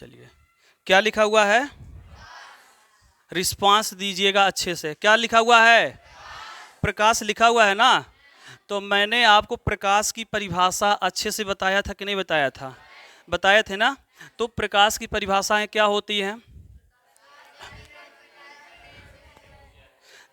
चलिए, क्या लिखा हुआ है? रिस्पांस दीजिएगा अच्छे से। क्या लिखा हुआ है? प्रकाश लिखा हुआ है ना। तो मैंने आपको प्रकाश की परिभाषा अच्छे से बताया था कि नहीं बताया था? बताए थे ना। तो प्रकाश की परिभाषाएं क्या होती हैं?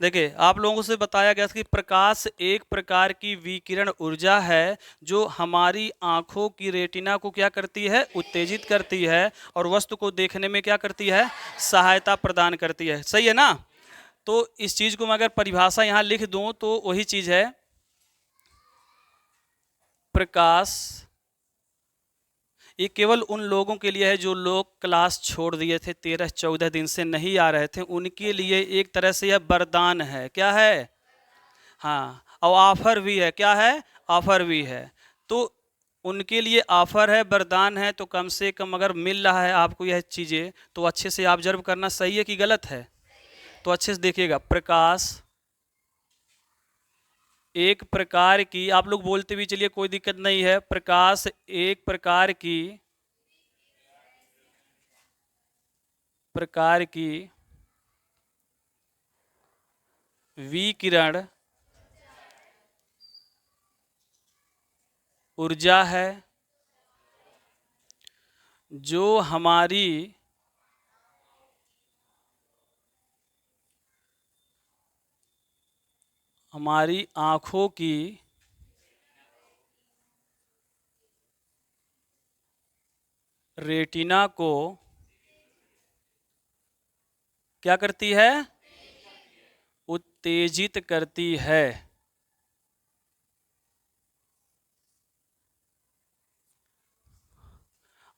देखिए, आप लोगों से बताया गया था कि प्रकाश एक प्रकार की विकिरण ऊर्जा है जो हमारी आंखों की रेटिना को क्या करती है? उत्तेजित करती है और वस्तु को देखने में क्या करती है? सहायता प्रदान करती है। सही है ना। तो इस चीज को मैं अगर परिभाषा यहां लिख दूं तो वही चीज है, प्रकाश ये केवल उन लोगों के लिए है जो लोग क्लास छोड़ दिए थे, 13-14 दिन से नहीं आ रहे थे, उनके लिए एक तरह से यह वरदान है। क्या है? हाँ, और ऑफर भी है। क्या है? ऑफर भी है। तो उनके लिए ऑफर है, वरदान है। तो कम से कम अगर मिल रहा है आपको यह चीज़ें तो अच्छे से ऑब्जर्व करना। सही है कि गलत है? तो अच्छे से देखिएगा। प्रकाश एक प्रकार की, आप लोग बोलते भी चलिए, कोई दिक्कत नहीं है। प्रकाश एक प्रकार की विकिरण ऊर्जा है जो हमारी आंखों की रेटिना को क्या करती है? उत्तेजित करती है।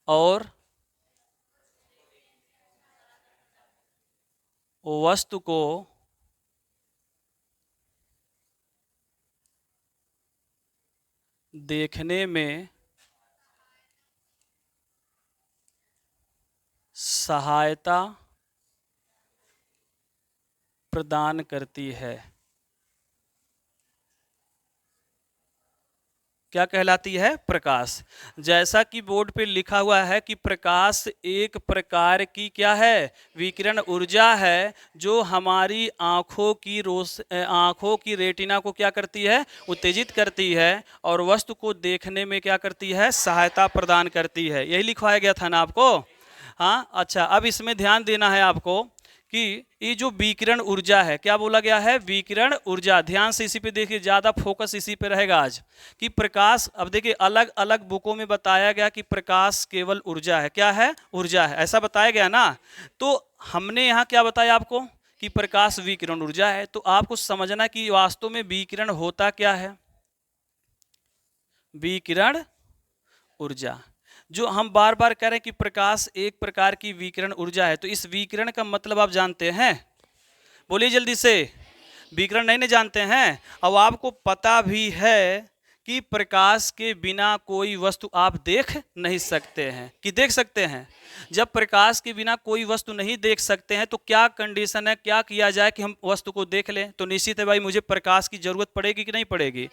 और वस्तु को देखने में सहायता प्रदान करती है। क्या कहलाती है? प्रकाश। जैसा कि बोर्ड पे लिखा हुआ है कि प्रकाश एक प्रकार की क्या है? विकिरण ऊर्जा है जो हमारी आंखों की रेटिना को क्या करती है? उत्तेजित करती है और वस्तु को देखने में क्या करती है? सहायता प्रदान करती है। यही लिखवाया गया था ना आपको? हाँ, अच्छा। अब इसमें ध्यान देना है आपको कि ये जो विकिरण ऊर्जा है, क्या बोला गया है? विकिरण ऊर्जा। ध्यान से इसी पे देखिए, ज्यादा फोकस इसी पे रहेगा आज कि प्रकाश। अब देखिए, अलग अलग बुकों में बताया गया कि प्रकाश केवल ऊर्जा है। क्या है? ऊर्जा है, ऐसा बताया गया ना। तो हमने यहाँ क्या बताया आपको कि प्रकाश विकिरण ऊर्जा है। तो आपको समझना कि वास्तव में विकिरण होता क्या है? विकिरण ऊर्जा जो हम बार बार कह रहे हैं कि प्रकाश एक प्रकार की विकिरण ऊर्जा है, तो इस विकिरण का मतलब आप जानते हैं? बोलिए जल्दी से। विकिरण नहीं जानते हैं? अब आपको पता भी है कि प्रकाश के बिना कोई वस्तु आप देख नहीं सकते हैं कि देख सकते हैं? जब प्रकाश के बिना कोई वस्तु नहीं देख सकते हैं तो क्या कंडीशन है, क्या किया जाए कि हम वस्तु को देख लें? तो निश्चित है भाई, मुझे प्रकाश की जरूरत पड़ेगी कि नहीं पड़ेगी?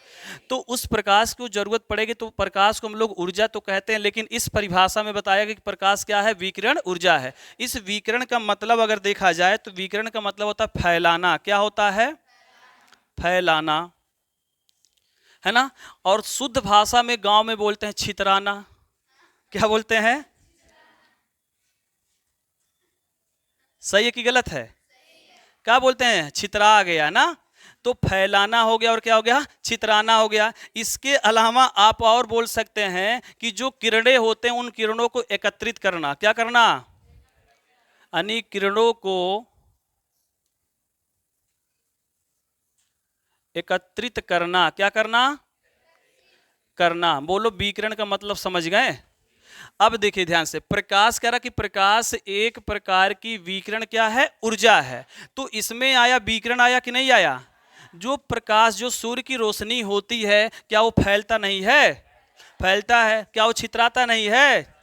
तो उस प्रकाश को जरूरत पड़ेगी। तो प्रकाश को हम लोग ऊर्जा तो कहते हैं, लेकिन इस परिभाषा में बताया गया कि प्रकाश क्या है? विकिरण ऊर्जा है। इस विकिरण का मतलब अगर देखा जाए तो विकिरण का मतलब होता है फैलाना। क्या होता है? फैलाना, है ना। और शुद्ध भाषा में गांव में बोलते हैं छितराना। क्या बोलते हैं? सही है कि गलत है? क्या बोलते हैं? छितरा गया ना। तो फैलाना हो गया और क्या हो गया? छितराना हो गया। इसके अलावा आप और बोल सकते हैं कि जो किरणें होते हैं उन किरणों को एकत्रित करना। क्या करना? यानी किरणों को एकत्रित करना। क्या करना? करना। बोलो, विकिरण का मतलब समझ गए? अब देखिए ध्यान से, प्रकाश कह रहा कि प्रकाश एक प्रकार की विकिरण क्या है? ऊर्जा है। तो इसमें आया विकिरण, आया कि नहीं आया? जो प्रकाश, जो सूर्य की रोशनी होती है, क्या वो फैलता नहीं है? फैलता है। क्या वो छितराता नहीं है?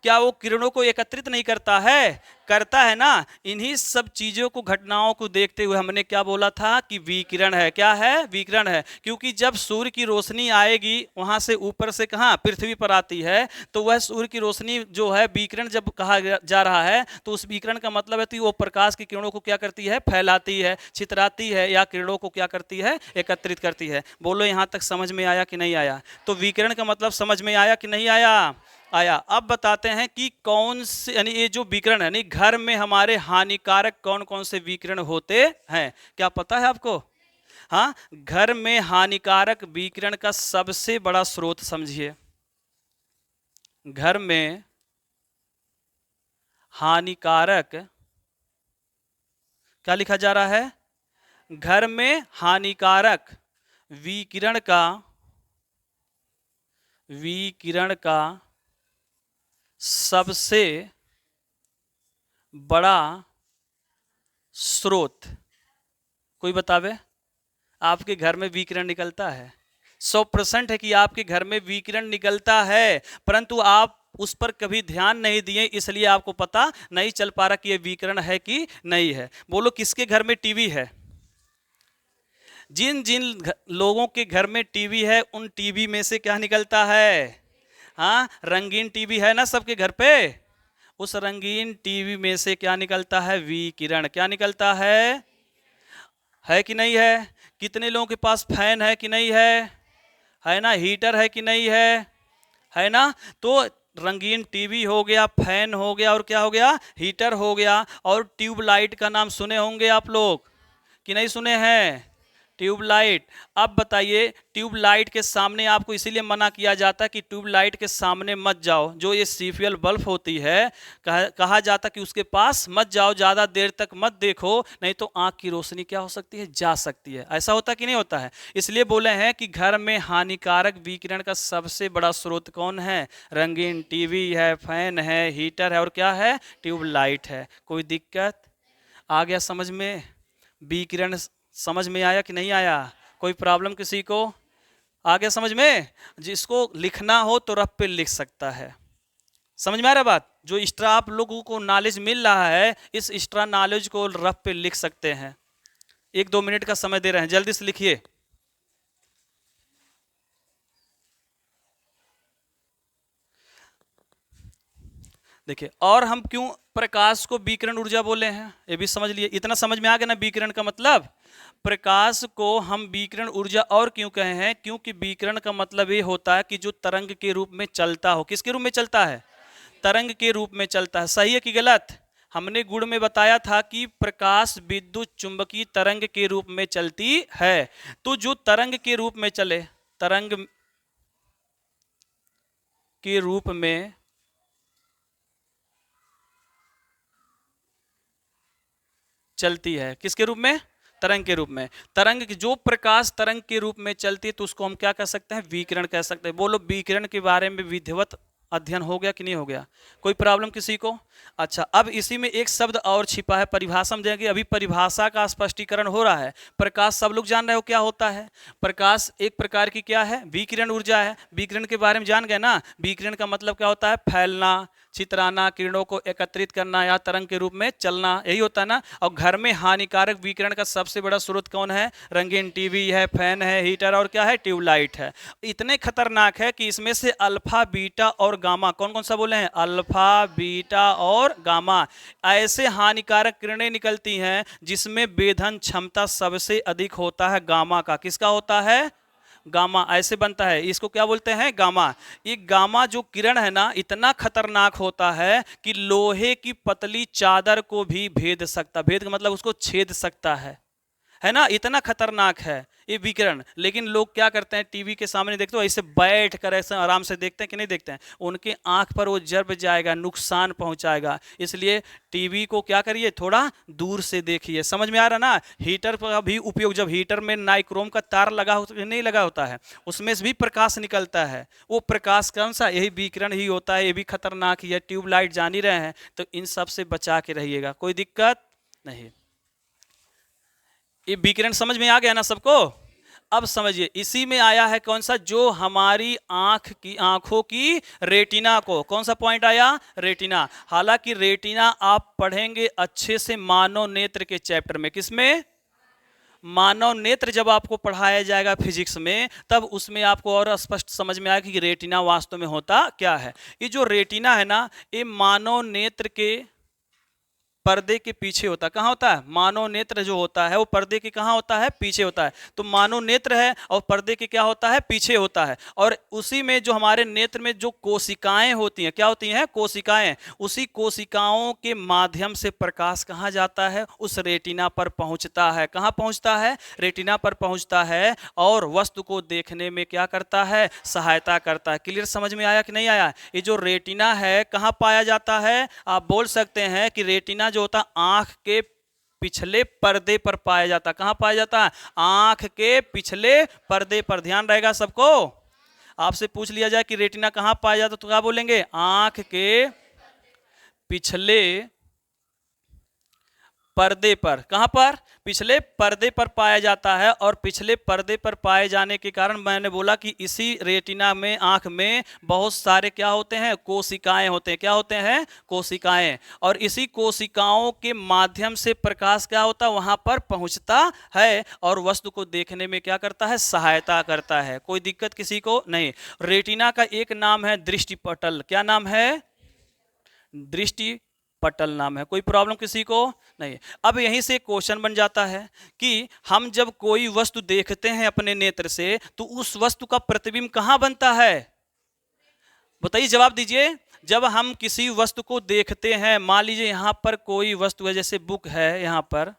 क्या वो किरणों को एकत्रित नहीं करता है? करता है ना। इन्हीं सब चीजों को, घटनाओं को देखते हुए हमने क्या बोला था कि विकिरण है। क्या है? विकिरण है। क्योंकि जब सूर्य की रोशनी आएगी वहां से ऊपर से कहां, पृथ्वी पर आती है, तो वह सूर्य की रोशनी जो है विकिरण जब कहा जा रहा है, तो उस विकिरण का मतलब है कि वो प्रकाश की किरणों को क्या करती है? फैलाती है, छितराती है, या किरणों को क्या करती है? एकत्रित करती है। बोलो यहां तक समझ में आया कि नहीं आया? तो विकिरण का मतलब समझ में आया कि नहीं आया? आया। अब बताते हैं कि कौन से, यानी ये जो विकिरण है, यानी घर में हमारे हानिकारक कौन कौन से विकिरण होते हैं, क्या पता है आपको? हाँ, घर में हानिकारक विकिरण का सबसे बड़ा स्रोत समझिए। घर में हानिकारक, क्या लिखा जा रहा है? घर में हानिकारक विकिरण का सबसे बड़ा स्रोत कोई बतावे? आपके घर में विकिरण निकलता है, 100% है कि आपके घर में विकिरण निकलता है, परंतु आप उस पर कभी ध्यान नहीं दिए, इसलिए आपको पता नहीं चल पा रहा कि यह विकिरण है कि नहीं है। बोलो किसके घर में टीवी है? जिन जिन लोगों के घर में टीवी है, उन टीवी में से क्या निकलता है? हाँ, रंगीन टीवी है ना सबके घर पे। उस रंगीन टीवी में से क्या निकलता है? विकिरण। क्या निकलता है कि नहीं है? कितने लोगों के पास फैन है कि नहीं है ना? हीटर है कि नहीं है ना? तो रंगीन टीवी हो गया, फैन हो गया, और क्या हो गया? हीटर हो गया। और ट्यूबलाइट का नाम सुने होंगे आप लोग कि नहीं सुने हैं? ट्यूबलाइट। अब बताइए, ट्यूबलाइट के सामने आपको इसीलिए मना किया जाता है कि ट्यूबलाइट के सामने मत जाओ। जो ये सीफियल बल्ब होती है, कहा जाता कि उसके पास मत जाओ, ज़्यादा देर तक मत देखो, नहीं तो आंख की रोशनी क्या हो सकती है? जा सकती है। ऐसा होता कि नहीं होता है? इसलिए बोले हैं कि घर में हानिकारक विकिरण का सबसे बड़ा स्रोत कौन है? रंगीन टीवी है, फैन है, हीटर है, और क्या है? ट्यूबलाइट है। कोई दिक्कत आ गया समझ में? विकिरण समझ में आया कि नहीं आया? कोई प्रॉब्लम किसी को? आ गया समझ में? जिसको लिखना हो तो रफ पे लिख सकता है। समझ में आ रहा बात? जो एक्स्ट्रा आप लोगों को नॉलेज मिल रहा है, इस एक्स्ट्रा नॉलेज को रफ पे लिख सकते हैं। 1-2 मिनट का समय दे रहे हैं, जल्दी से लिखिए। देखिए, और हम क्यों प्रकाश को विकिरण ऊर्जा बोले हैं, ये भी समझ लिए। इतना समझ में आ गया ना विकिरण का मतलब? प्रकाश को हम विकिरण ऊर्जा और क्यों कहे हैं? क्योंकि विकिरण का मतलब ये होता है कि जो तरंग के रूप में चलता हो। किसके रूप में चलता है? तरंग के रूप में चलता है। सही है कि गलत? हमने गुण में बताया था कि प्रकाश विद्युत चुंबकीय तरंग के रूप में चलती है। तो जो तरंग के रूप में चले, तरंग के रूप में चलती है, किसके रूप में? तरंग के रूप में। तरंग की जो प्रकाश तरंग के रूप में चलती है, तो उसको हम क्या कह सकते हैं? विकिरण कह सकते हैं। बोलो विकिरण के बारे में विधिवत अध्ययन हो गया कि नहीं हो गया? कोई प्रॉब्लम किसी को? अच्छा, अब इसी में एक शब्द और छिपा है, परिभाषा देंगे। अभी परिभाषा का स्पष्टीकरण हो रहा है। प्रकाश सब लोग जान रहे हो क्या होता है? प्रकाश एक प्रकार की क्या है? विकिरण ऊर्जा है। विकिरण के बारे में जान गए ना? विकिरण का मतलब क्या होता है? फैलना, छितराना, किरणों को एकत्रित करना, या तरंग के रूप में चलना, यही होता है ना। और घर में हानिकारक विकिरण का सबसे बड़ा स्रोत कौन है? रंगीन टीवी है, फैन है, हीटर, और क्या है? ट्यूबलाइट है। इतने खतरनाक है कि इसमें से अल्फा, बीटा और गामा, कौन कौन सा बोले हैं? अल्फा, बीटा और गामा, ऐसे हानिकारक किरणें निकलती हैं जिसमें वेधन क्षमता सबसे अधिक होता है गामा का। किसका होता है? गामा। ऐसे बनता है, इसको क्या बोलते हैं? गामा। ये गामा जो किरण है ना, इतना खतरनाक होता है कि लोहे की पतली चादर को भी भेद सकता। भेद का मतलब उसको छेद सकता है ना? इतना खतरनाक है ये विकिरण। लेकिन लोग क्या करते हैं? टीवी के सामने देखते हो, ऐसे बैठ कर ऐसे आराम से देखते हैं कि नहीं देखते हैं? उनके आंख पर वो जर्ब जाएगा, नुकसान पहुंचाएगा। इसलिए टीवी को क्या करिए? थोड़ा दूर से देखिए। समझ में आ रहा ना? हीटर का भी उपयोग, जब हीटर में नाइक्रोम का तार लगा होता नहीं लगा होता है, उसमें से भी प्रकाश निकलता है। वो प्रकाश कौन सा? यही विकिरण ही होता है। ये भी खतरनाक ही है। ट्यूबलाइट जान ही रहे हैं, तो इन सब से बचा के रहिएगा, कोई दिक्कत नहीं। ये विकिरण समझ में आ गया ना सबको? अब समझिए, इसी में आया है कौन सा, जो हमारी आंखों की रेटिना को, कौन सा पॉइंट आया, रेटिना। हालांकि रेटिना आप पढ़ेंगे अच्छे से मानव नेत्र के चैप्टर में। किसमें, मानव नेत्र जब आपको पढ़ाया जाएगा फिजिक्स में, तब उसमें आपको और स्पष्ट समझ में आएगा कि रेटिना वास्तव में होता क्या है। ये जो रेटिना है ना, ये मानव नेत्र के पर्दे के पीछे होता है। कहाँ होता है, मानव नेत्र जो होता है वो पर्दे के कहाँ होता है, पीछे होता है। तो मानव नेत्र है और पर्दे के क्या होता है, पीछे होता है। और उसी में जो हमारे नेत्र में जो कोशिकाएं होती हैं, क्या होती हैं, कोशिकाएं, उसी कोशिकाओं के माध्यम से प्रकाश कहाँ जाता है, उस रेटिना पर पहुंचता है। कहाँ पहुंचता है, रेटिना पर पहुंचता है और वस्तु को देखने में क्या करता है, सहायता करता है। क्लियर समझ में आया कि नहीं आया। ये जो रेटिना है कहाँ पाया जाता है, आप बोल सकते हैं कि रेटिना जो होता है आंख के पिछले पर्दे पर पाया जाता है। कहां पाया जाता है, आंख के पिछले पर्दे पर। ध्यान रहेगा सबको, आपसे पूछ लिया जाए कि रेटिना कहां पाया जाता तो क्या बोलेंगे, आंख के पिछले पर्दे पर। कहां पर, पिछले पर्दे पर पाया जाता है। और पिछले पर्दे पर पाए जाने के कारण मैंने बोला कि इसी रेटिना में, आंख में बहुत सारे क्या होते हैं, कोशिकाएं होते हैं। क्या होते हैं, कोशिकाएं। और इसी कोशिकाओं के माध्यम से प्रकाश क्या होता है, वहां पर पहुंचता है और वस्तु को देखने में क्या करता है, सहायता करता है। कोई दिक्कत किसी को नहीं। रेटिना का एक नाम है दृष्टिपटल। क्या नाम है, दृष्टि पटल नाम है। कोई प्रॉब्लम किसी को नहीं। अब यहीं से क्वेश्चन बन जाता है कि हम जब कोई वस्तु देखते हैं अपने नेत्र से, तो उस वस्तु का प्रतिबिंब कहां बनता है, बताइए, जवाब दीजिए। जब हम किसी वस्तु को देखते हैं, मान लीजिए यहां पर कोई वस्तु है, जैसे बुक है, यहां पर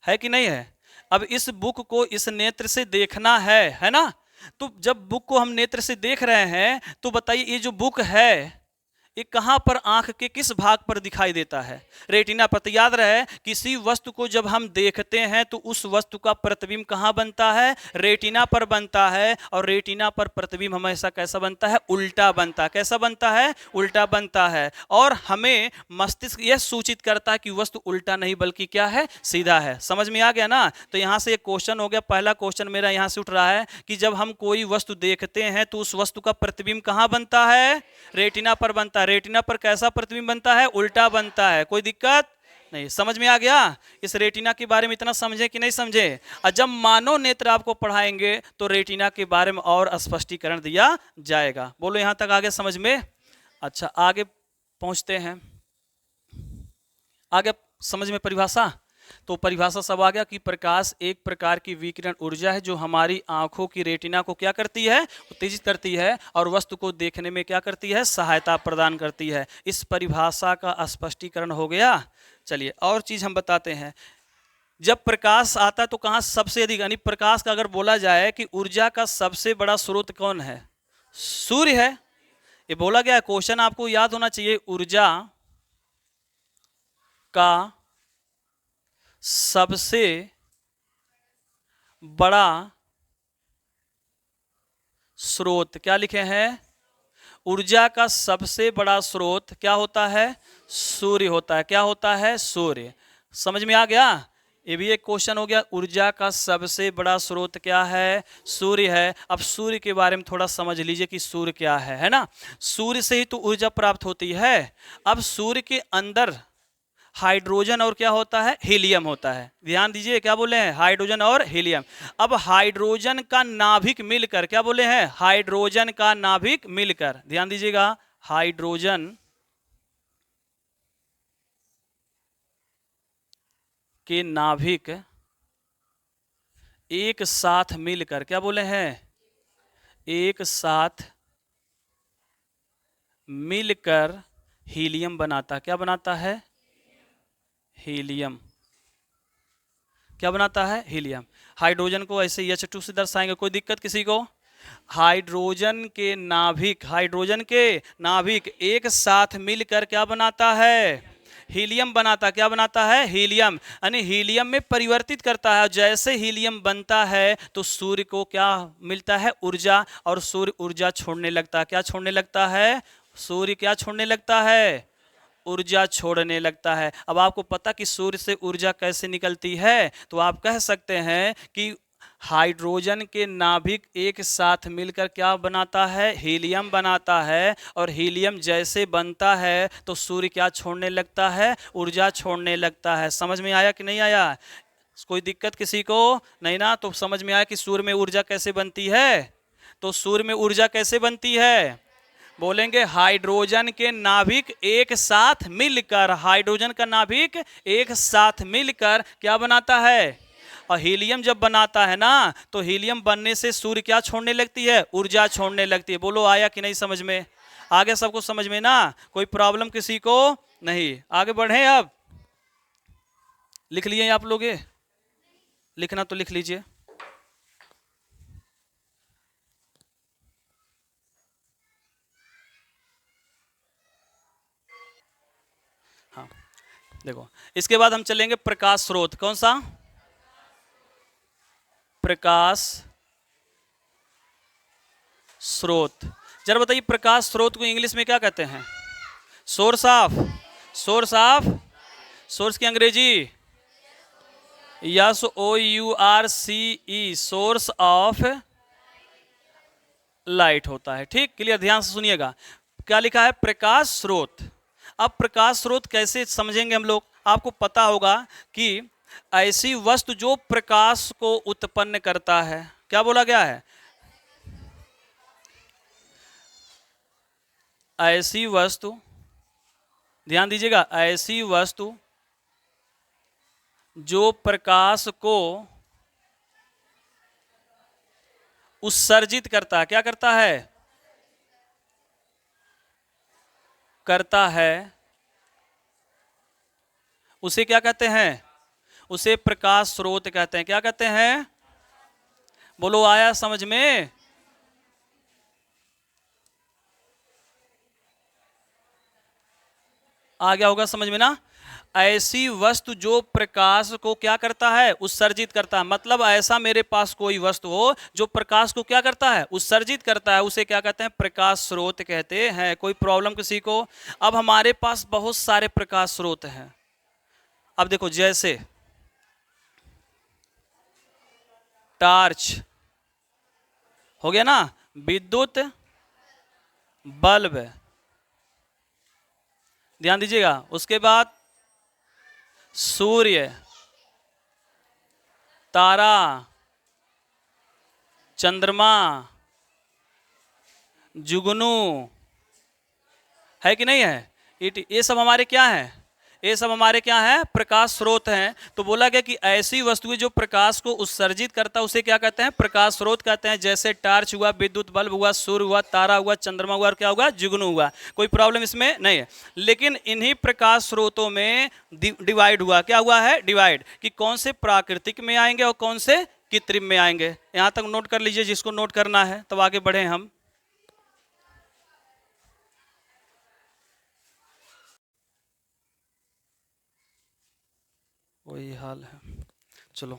है कि नहीं है। अब इस बुक को इस नेत्र से देखना है ना। तो जब बुक को हम नेत्र से देख रहे हैं, तो बताइए ये जो बुक है ये कहां पर, आंख के किस भाग पर दिखाई देता है, रेटिना पर। तो याद रहे, किसी वस्तु को जब हम देखते हैं तो उस वस्तु का प्रतिबिंब कहां बनता है, रेटिना पर बनता है। और रेटिना पर प्रतिबिंब हमेशा कैसा बनता है, उल्टा बनता है। कैसा बनता है, उल्टा बनता है। और हमें मस्तिष्क यह सूचित करता है कि वस्तु उल्टा नहीं बल्कि क्या है, सीधा है। समझ में आ गया ना। तो यहां से एक क्वेश्चन हो गया। पहला क्वेश्चन मेरा यहां से उठ रहा है कि जब हम कोई वस्तु देखते हैं तो उस वस्तु का प्रतिबिंब कहां बनता है, रेटिना पर बनता है। रेटिना पर कैसा प्रतिबिंब बनता है, उल्टा बनता है। कोई दिक्कत नहीं, समझ में आ गया। इस रेटिना के बारे में इतना समझे कि नहीं समझे। और जब मानव नेत्र आपको पढ़ाएंगे तो रेटिना के बारे में और स्पष्टीकरण दिया जाएगा। बोलो यहां तक आगे समझ में। अच्छा, आगे पहुंचते हैं। आगे समझ में परिभाषा। तो परिभाषा सब आ गया कि प्रकाश एक प्रकार की विकिरण ऊर्जा है जो हमारी आंखों की रेटिना को क्या करती है, उत्तेजित करती है और वस्तु को देखने में क्या करती है, सहायता प्रदान करती है। इस परिभाषा का स्पष्टीकरण हो गया। चलिए और चीज हम बताते हैं। जब प्रकाश आता है तो कहाँ सबसे अधिक, यानी प्रकाश का अगर बोला जाए कि ऊर्जा का सबसे बड़ा स्रोत कौन है, सूर्य है। ये बोला गया क्वेश्चन, आपको याद होना चाहिए। ऊर्जा का सबसे बड़ा स्रोत क्या लिखे हैं, ऊर्जा का सबसे बड़ा स्रोत क्या होता है, सूर्य होता है। क्या होता है, सूर्य। समझ में आ गया। ये भी एक क्वेश्चन हो गया। ऊर्जा का सबसे बड़ा स्रोत क्या है, सूर्य है। अब सूर्य के बारे में थोड़ा समझ लीजिए कि सूर्य क्या है ना। सूर्य से ही तो ऊर्जा प्राप्त होती है। अब सूर्य के अंदर हाइड्रोजन और क्या होता है, हीलियम होता है। ध्यान दीजिए, क्या बोले हैं, हाइड्रोजन और हीलियम। अब हाइड्रोजन का नाभिक मिलकर, क्या बोले हैं, हाइड्रोजन का नाभिक मिलकर, ध्यान दीजिएगा, हाइड्रोजन के नाभिक एक साथ मिलकर, क्या बोले हैं, एक साथ मिलकर हीलियम बनाता। क्या बनाता है, हीलियम। क्या बनाता है, हीलियम। हाइड्रोजन को ऐसे H2 से दर्शाएंगे, कोई दिक्कत किसी को। हाइड्रोजन के नाभिक एक साथ मिलकर क्या बनाता है, हीलियम बनाता। क्या बनाता है, हीलियम। यानी हीलियम में परिवर्तित करता है। जैसे हीलियम बनता है तो सूर्य को क्या मिलता है, ऊर्जा। और सूर्य ऊर्जा छोड़ने लगता है। क्या छोड़ने लगता है, सूर्य क्या छोड़ने लगता है, ऊर्जा छोड़ने लगता है। अब आपको पता कि सूर्य से ऊर्जा कैसे निकलती है, तो आप कह सकते हैं कि हाइड्रोजन के नाभिक एक साथ मिलकर क्या बनाता है? हीलियम बनाता है। और हीलियम जैसे बनता है तो सूर्य क्या छोड़ने लगता है? ऊर्जा छोड़ने लगता है। समझ में आया कि नहीं आया? कोई दिक्कत किसी को नहीं ना? तो समझ में आया कि सूर्य में ऊर्जा कैसे बनती है। तो सूर्य में ऊर्जा कैसे बनती है? बोलेंगे हाइड्रोजन के नाभिक एक साथ मिलकर, हाइड्रोजन का नाभिक एक साथ मिलकर क्या बनाता है? और हीलियम जब बनाता है ना, तो हीलियम बनने से सूर्य क्या छोड़ने लगती है? ऊर्जा छोड़ने लगती है। बोलो आया कि नहीं समझ में? आगे सबको समझ में ना? कोई प्रॉब्लम किसी को नहीं? आगे बढ़े। अब लिख लिए आप लोग? ये लिखना तो लिख लीजिए। हाँ देखो, इसके बाद हम चलेंगे प्रकाश स्रोत। कौन सा? प्रकाश स्रोत। जरा बताइए, प्रकाश स्रोत को इंग्लिश में क्या कहते हैं? Source of. Source of. Source की अंग्रेजी SOURCE, सोर्स ऑफ लाइट होता है। ठीक, क्लियर? ध्यान से सुनिएगा, क्या लिखा है? प्रकाश स्रोत। अब प्रकाश स्रोत कैसे समझेंगे हम लोग? आपको पता होगा कि ऐसी वस्तु जो प्रकाश को उत्पन्न करता है। क्या बोला गया है? ऐसी वस्तु, ध्यान दीजिएगा, ऐसी वस्तु जो प्रकाश को उत्सर्जित करता है। क्या करता है? करता है, उसे क्या कहते हैं? उसे प्रकाश स्रोत कहते हैं। क्या कहते हैं? बोलो, आया समझ में? आ गया होगा समझ में ना? ऐसी वस्तु जो प्रकाश को क्या करता है? उत्सर्जित करता है। मतलब ऐसा मेरे पास कोई वस्तु हो जो प्रकाश को क्या करता है? उत्सर्जित करता है, उसे क्या कहते हैं? प्रकाश स्रोत कहते हैं। कोई प्रॉब्लम किसी को? अब हमारे पास बहुत सारे प्रकाश स्रोत हैं। अब देखो, जैसे टार्च हो गया ना, विद्युत बल्ब, ध्यान दीजिएगा, उसके बाद सूर्य, तारा, चंद्रमा, जुगनू, है कि नहीं है? ये सब हमारे क्या हैं? ये सब हमारे क्या हैं? प्रकाश स्रोत हैं। तो बोला गया कि ऐसी वस्तुएं जो प्रकाश को उत्सर्जित करता है उसे क्या कहते हैं? प्रकाश स्रोत कहते हैं। जैसे टार्च हुआ, विद्युत बल्ब हुआ, सूर्य हुआ, तारा हुआ, चंद्रमा हुआ, और क्या हुआ? जुगनू हुआ। कोई प्रॉब्लम इसमें नहीं है। लेकिन इन्हीं प्रकाश स्रोतों में डिवाइड हुआ। क्या हुआ है? डिवाइड, कि कौन से प्राकृतिक में आएंगे और कौन से कृत्रिम में आएंगे। यहां तक नोट कर लीजिए जिसको नोट करना है, तब आगे बढ़े हम। वही हाल है। चलो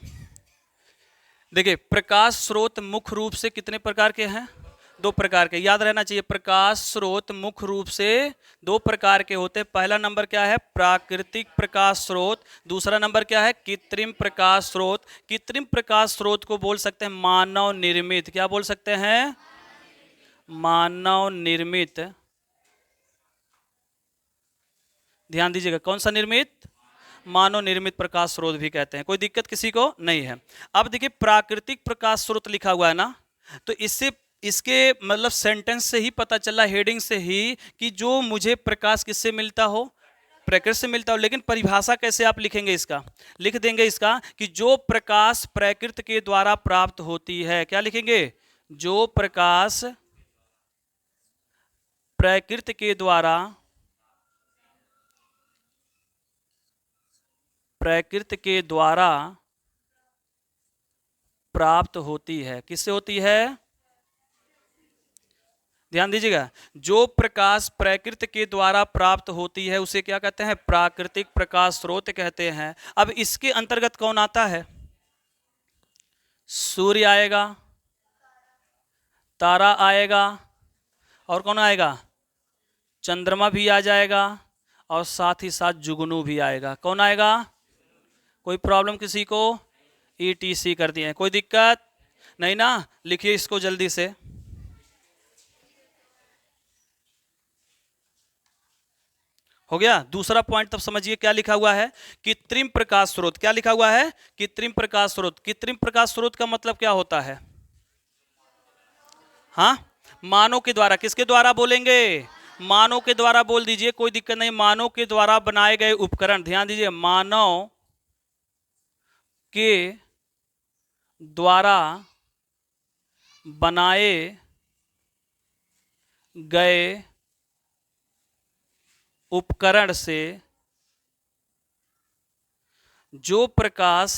देखिए, प्रकाश स्रोत मुख्य रूप से कितने प्रकार के हैं? 2 प्रकार के। याद रहना चाहिए, प्रकाश स्रोत मुख्य रूप से 2 प्रकार के होते हैं। पहला नंबर क्या है? प्राकृतिक प्रकाश स्रोत। दूसरा नंबर क्या है? कृत्रिम प्रकाश स्रोत। कृत्रिम प्रकाश स्रोत को बोल सकते हैं मानव निर्मित। क्या बोल सकते हैं? मानव निर्मित। ध्यान दीजिएगा, कौन सा निर्मित? मानव निर्मित प्रकाश स्रोत भी कहते हैं। कोई दिक्कत किसी को नहीं है। अब देखिए, प्राकृतिक प्रकाश स्रोत लिखा हुआ है ना, तो इससे इसके मतलब सेंटेंस से ही पता चला, हेडिंग से ही, कि जो मुझे प्रकाश किससे मिलता हो? प्रकृति से मिलता हो। लेकिन परिभाषा कैसे आप लिखेंगे इसका? लिख देंगे इसका कि जो प्रकाश प्रकृति के द्वारा प्राप्त होती है। क्या लिखेंगे? जो प्रकाश प्रकृति के द्वारा प्राप्त होती है। किससे होती है? ध्यान दीजिएगा, जो प्रकाश प्रकृति के द्वारा प्राप्त होती है उसे क्या कहते हैं? प्राकृतिक प्रकाश स्रोत कहते हैं। अब इसके अंतर्गत कौन आता है? सूर्य आएगा, तारा आएगा, और कौन आएगा? चंद्रमा भी आ जाएगा, और साथ ही साथ जुगनू भी आएगा। कौन आएगा? कोई प्रॉब्लम किसी को? ETC कर दिए। कोई दिक्कत नहीं ना, लिखिए इसको जल्दी से। हो गया। दूसरा पॉइंट तब समझिए क्या लिखा हुआ है, कृत्रिम प्रकाश स्रोत। क्या लिखा हुआ है? कृत्रिम प्रकाश स्रोत। कृत्रिम प्रकाश स्रोत का मतलब क्या होता है? हाँ, मानव के द्वारा। किसके द्वारा बोलेंगे? मानव के द्वारा बोल दीजिए, कोई दिक्कत नहीं। मानव के द्वारा बनाए गए उपकरण, ध्यान दीजिए, मानव के द्वारा बनाए गए उपकरण से जो प्रकाश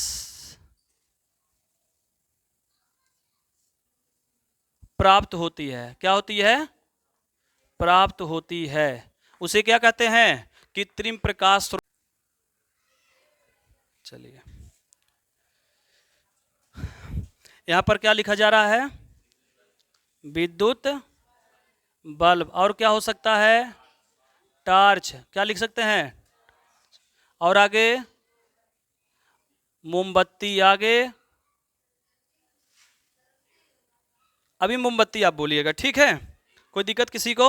प्राप्त होती है, क्या होती है? प्राप्त होती है, उसे क्या कहते हैं? कृत्रिम प्रकाश स्रोत। चलिए, यहां पर क्या लिखा जा रहा है? विद्युत बल्ब। और क्या हो सकता है? टार्च। क्या लिख सकते हैं? और आगे मोमबत्ती। आगे अभी मोमबत्ती आप बोलिएगा, ठीक है? कोई दिक्कत किसी को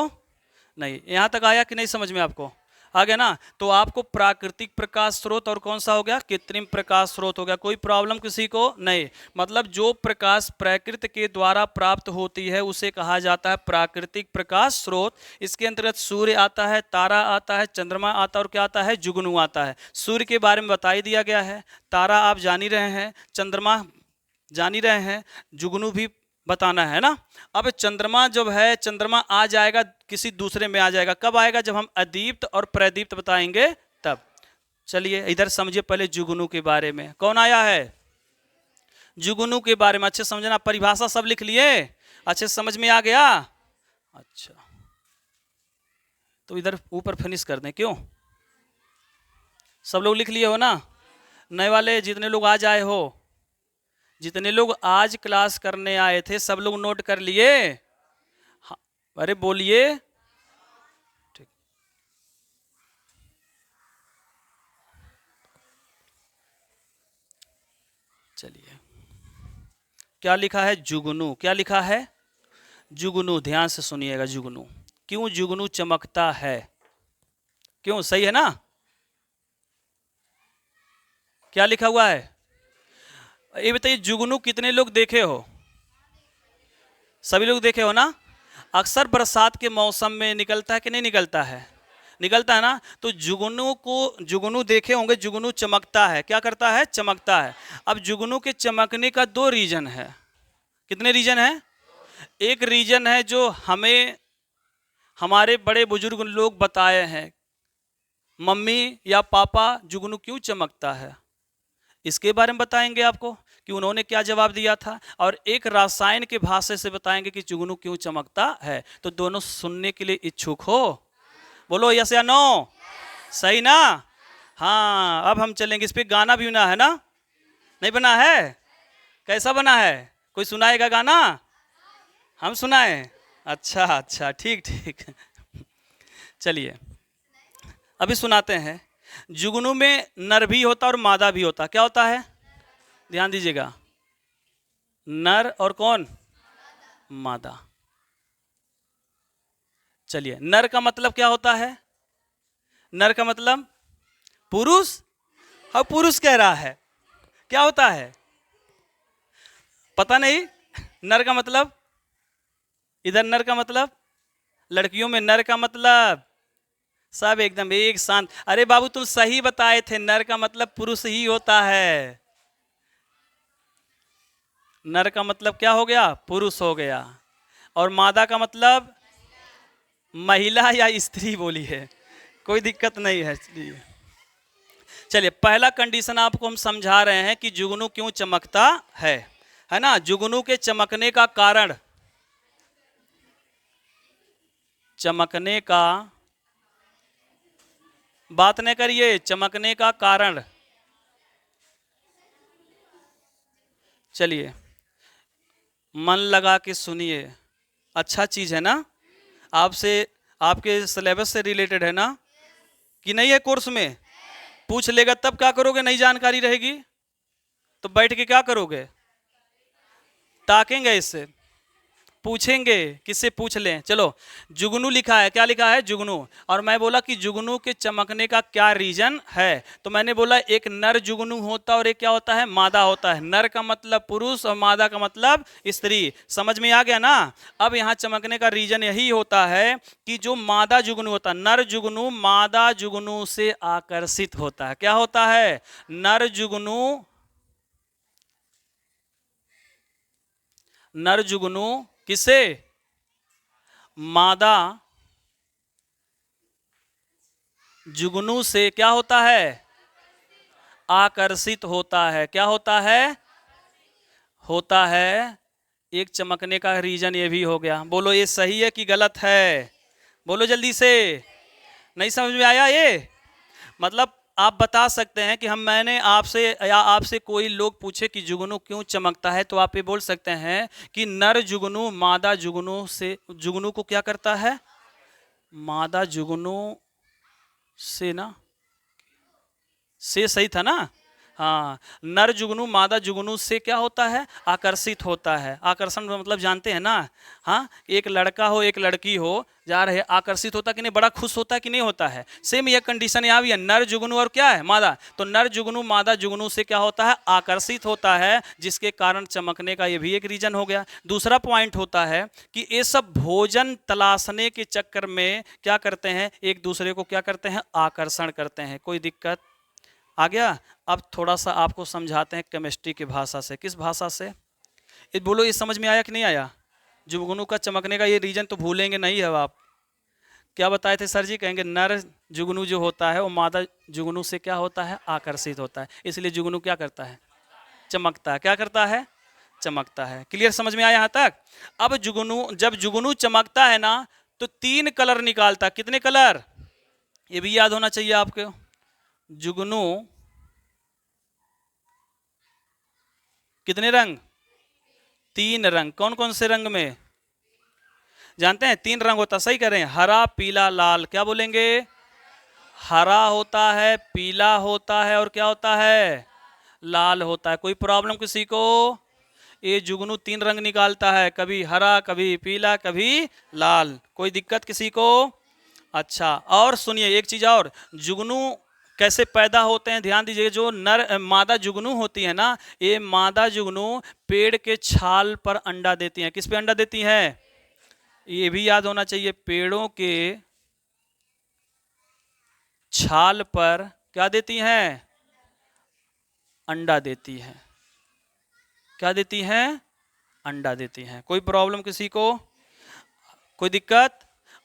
नहीं। यहां तक आया कि नहीं समझ में आपको? आ गया ना? तो आपको प्राकृतिक प्रकाश स्रोत और कौन सा हो गया? कृत्रिम प्रकाश स्रोत हो गया। कोई प्रॉब्लम किसी को नहीं। मतलब जो प्रकाश प्रकृति के द्वारा प्राप्त होती है उसे कहा जाता है प्राकृतिक प्रकाश स्रोत। इसके अंतर्गत सूर्य आता है, तारा आता है, चंद्रमा आता है, और क्या आता है? जुगनू आता है। सूर्य के बारे में बता ही दिया गया है, तारा आप जान ही रहे हैं, चंद्रमा जान ही रहे हैं, जुगनू भी बताना है ना। अब चंद्रमा जब है, चंद्रमा आ जाएगा किसी दूसरे में आ जाएगा। कब आएगा? जब हम अदीप्त और प्रदीप्त बताएंगे तब। चलिए इधर समझिए पहले जुगनू के बारे में। कौन आया है? जुगनू के बारे में अच्छे समझना। परिभाषा सब लिख लिए? अच्छे समझ में आ गया? अच्छा, तो इधर ऊपर फिनिश कर दें। क्यों? सब लोग लिख लिए हो ना? नए वाले जितने लोग आज आए हो, जितने लोग आज क्लास करने आए थे, सब लोग नोट कर लिए? हाँ, अरे बोलिए। ठीक, चलिए, क्या लिखा है? जुगनू। क्या लिखा है? जुगनू। ध्यान से सुनिएगा, जुगनू। क्यों जुगनू चमकता है? क्यों? सही है ना? क्या लिखा हुआ है? ये बताइए, जुगनू कितने लोग देखे हो? सभी लोग देखे हो ना? अक्सर बरसात के मौसम में निकलता है कि नहीं निकलता है? निकलता है ना। तो जुगनू को, जुगनू देखे होंगे, जुगनू चमकता है। क्या करता है? चमकता है। अब जुगनू के चमकने का दो रीजन है। कितने रीजन है? एक रीजन है जो हमें हमारे बड़े बुजुर्ग लोग बताए हैं, मम्मी या पापा जुगनू क्यों चमकता है, इसके बारे में बताएंगे आपको कि उन्होंने क्या जवाब दिया था। और एक रसायन के भाषा से बताएंगे कि जुगनू क्यों चमकता है। तो दोनों सुनने के लिए इच्छुक हो? बोलो यस या नो। सही ना? हाँ, अब हम चलेंगे। इस पे गाना भी बना है ना? नहीं बना है? कैसा बना है? कोई सुनाएगा गाना? हम सुनाएं? अच्छा अच्छा, ठीक ठीक। चलिए अभी सुनाते हैं। जुगनू में नर भी होता और मादा भी होता। क्या होता है? ध्यान दीजिएगा, नर और कौन? मादा। चलिए, नर का मतलब क्या होता है? नर का मतलब पुरुष। हाँ, पुरुष कह रहा है। क्या होता है? पता नहीं। नर का मतलब, इधर नर का मतलब, लड़कियों में नर का मतलब, सब एकदम एक शांत। अरे बाबू तुम सही बताए थे, नर का मतलब पुरुष ही होता है। नर का मतलब क्या हो गया? पुरुष हो गया। और मादा का मतलब महिला या स्त्री बोली है, कोई दिक्कत नहीं है। चलिए पहला कंडीशन आपको हम समझा रहे हैं कि जुगनू क्यों चमकता है ना। जुगनू के चमकने का कारण, चमकने का, बात नहीं करिए, चमकने का कारण। चलिए मन लगा के सुनिए, अच्छा चीज है ना? आपसे, आपके सिलेबस से रिलेटेड है ना? कि नहीं है? कोर्स में पूछ लेगा तब क्या करोगे? नहीं जानकारी रहेगी तो बैठ के क्या करोगे? ताकेंगे इससे, पूछेंगे, किससे पूछ लें। चलो, जुगनू लिखा है, क्या लिखा है? जुगनू। और मैं बोला कि जुगनू के चमकने का क्या रीजन है, तो मैंने बोला एक नर जुगनू होता है और एक क्या होता है? मादा होता है। नर का मतलब पुरुष और मादा का मतलब स्त्री। समझ में आ गया ना? अब यहाँ चमकने का रीजन यही होता है कि जो मादा जुगनू होता है, नर जुगनू मादा जुगनू से आकर्षित होता है। क्या होता है? नर जुगनू किसे? मादा जुगनू से क्या होता है? आकर्षित होता है। क्या होता है? होता है। एक चमकने का रीजन ये भी हो गया। बोलो ये सही है कि गलत है? बोलो जल्दी से। नहीं समझ में आया ये? मतलब आप बता सकते हैं कि मैंने आपसे या आपसे कोई लोग पूछे कि जुगनू क्यों चमकता है, तो आप ये बोल सकते हैं कि नर जुगनू मादा जुगनू को क्या करता है? मादा जुगनू से ना, से सही था ना? हाँ, नर जुगनू मादा जुगनू से क्या होता है? आकर्षित होता है। आकर्षण का मतलब जानते हैं ना? हाँ, एक लड़का हो एक लड़की हो, जा रहे, आकर्षित होता कि नहीं? बड़ा खुश होता है कि नहीं होता है? सेम यह कंडीशन यहाँ भी है, नर जुगनू और क्या है? मादा। तो नर जुगनू मादा जुगनू से क्या होता है? आकर्षित होता है, जिसके कारण चमकने का ये भी एक रीजन हो गया। दूसरा पॉइंट होता है कि ये सब भोजन तलाशने के चक्कर में क्या करते हैं? एक दूसरे को क्या करते हैं? आकर्षण करते हैं। कोई दिक्कत आ गया? अब थोड़ा सा आपको समझाते हैं केमिस्ट्री की भाषा से। किस भाषा से? ये बोलो, ये समझ में आया कि नहीं आया? जुगनू का चमकने का ये रीजन तो भूलेंगे नहीं है आप? क्या बताए थे सर जी? कहेंगे नर जुगनू जो होता है वो मादा जुगनू से क्या होता है? आकर्षित होता है, इसलिए जुगनू क्या करता है? चमकता है। क्या करता है? चमकता है। क्लियर? समझ में आया यहाँ तक? अब जब जुगनू चमकता है ना, तो 3 कलर निकालता है। कितने कलर? ये भी याद होना चाहिए आपको। जुगनू कितने रंग? 3 रंग। कौन कौन से रंग में? जानते हैं? 3 रंग होता। सही कह रहे हैं, हरा पीला लाल। क्या बोलेंगे? हरा होता है, पीला होता है और क्या होता है? लाल होता है। कोई प्रॉब्लम किसी को? ये जुगनू 3 रंग निकालता है, कभी हरा कभी पीला कभी लाल। कोई दिक्कत किसी को? अच्छा, और सुनिए एक चीज और, जुगनू कैसे पैदा होते हैं ध्यान दीजिए। जो मादा जुगनू होती है ना, ये मादा जुगनू पेड़ के छाल पर अंडा देती हैं। किस पे अंडा देती हैं? ये भी याद होना चाहिए, पेड़ों के छाल पर क्या देती हैं? अंडा देती हैं। क्या देती हैं? अंडा देती हैं। कोई प्रॉब्लम किसी को? कोई दिक्कत?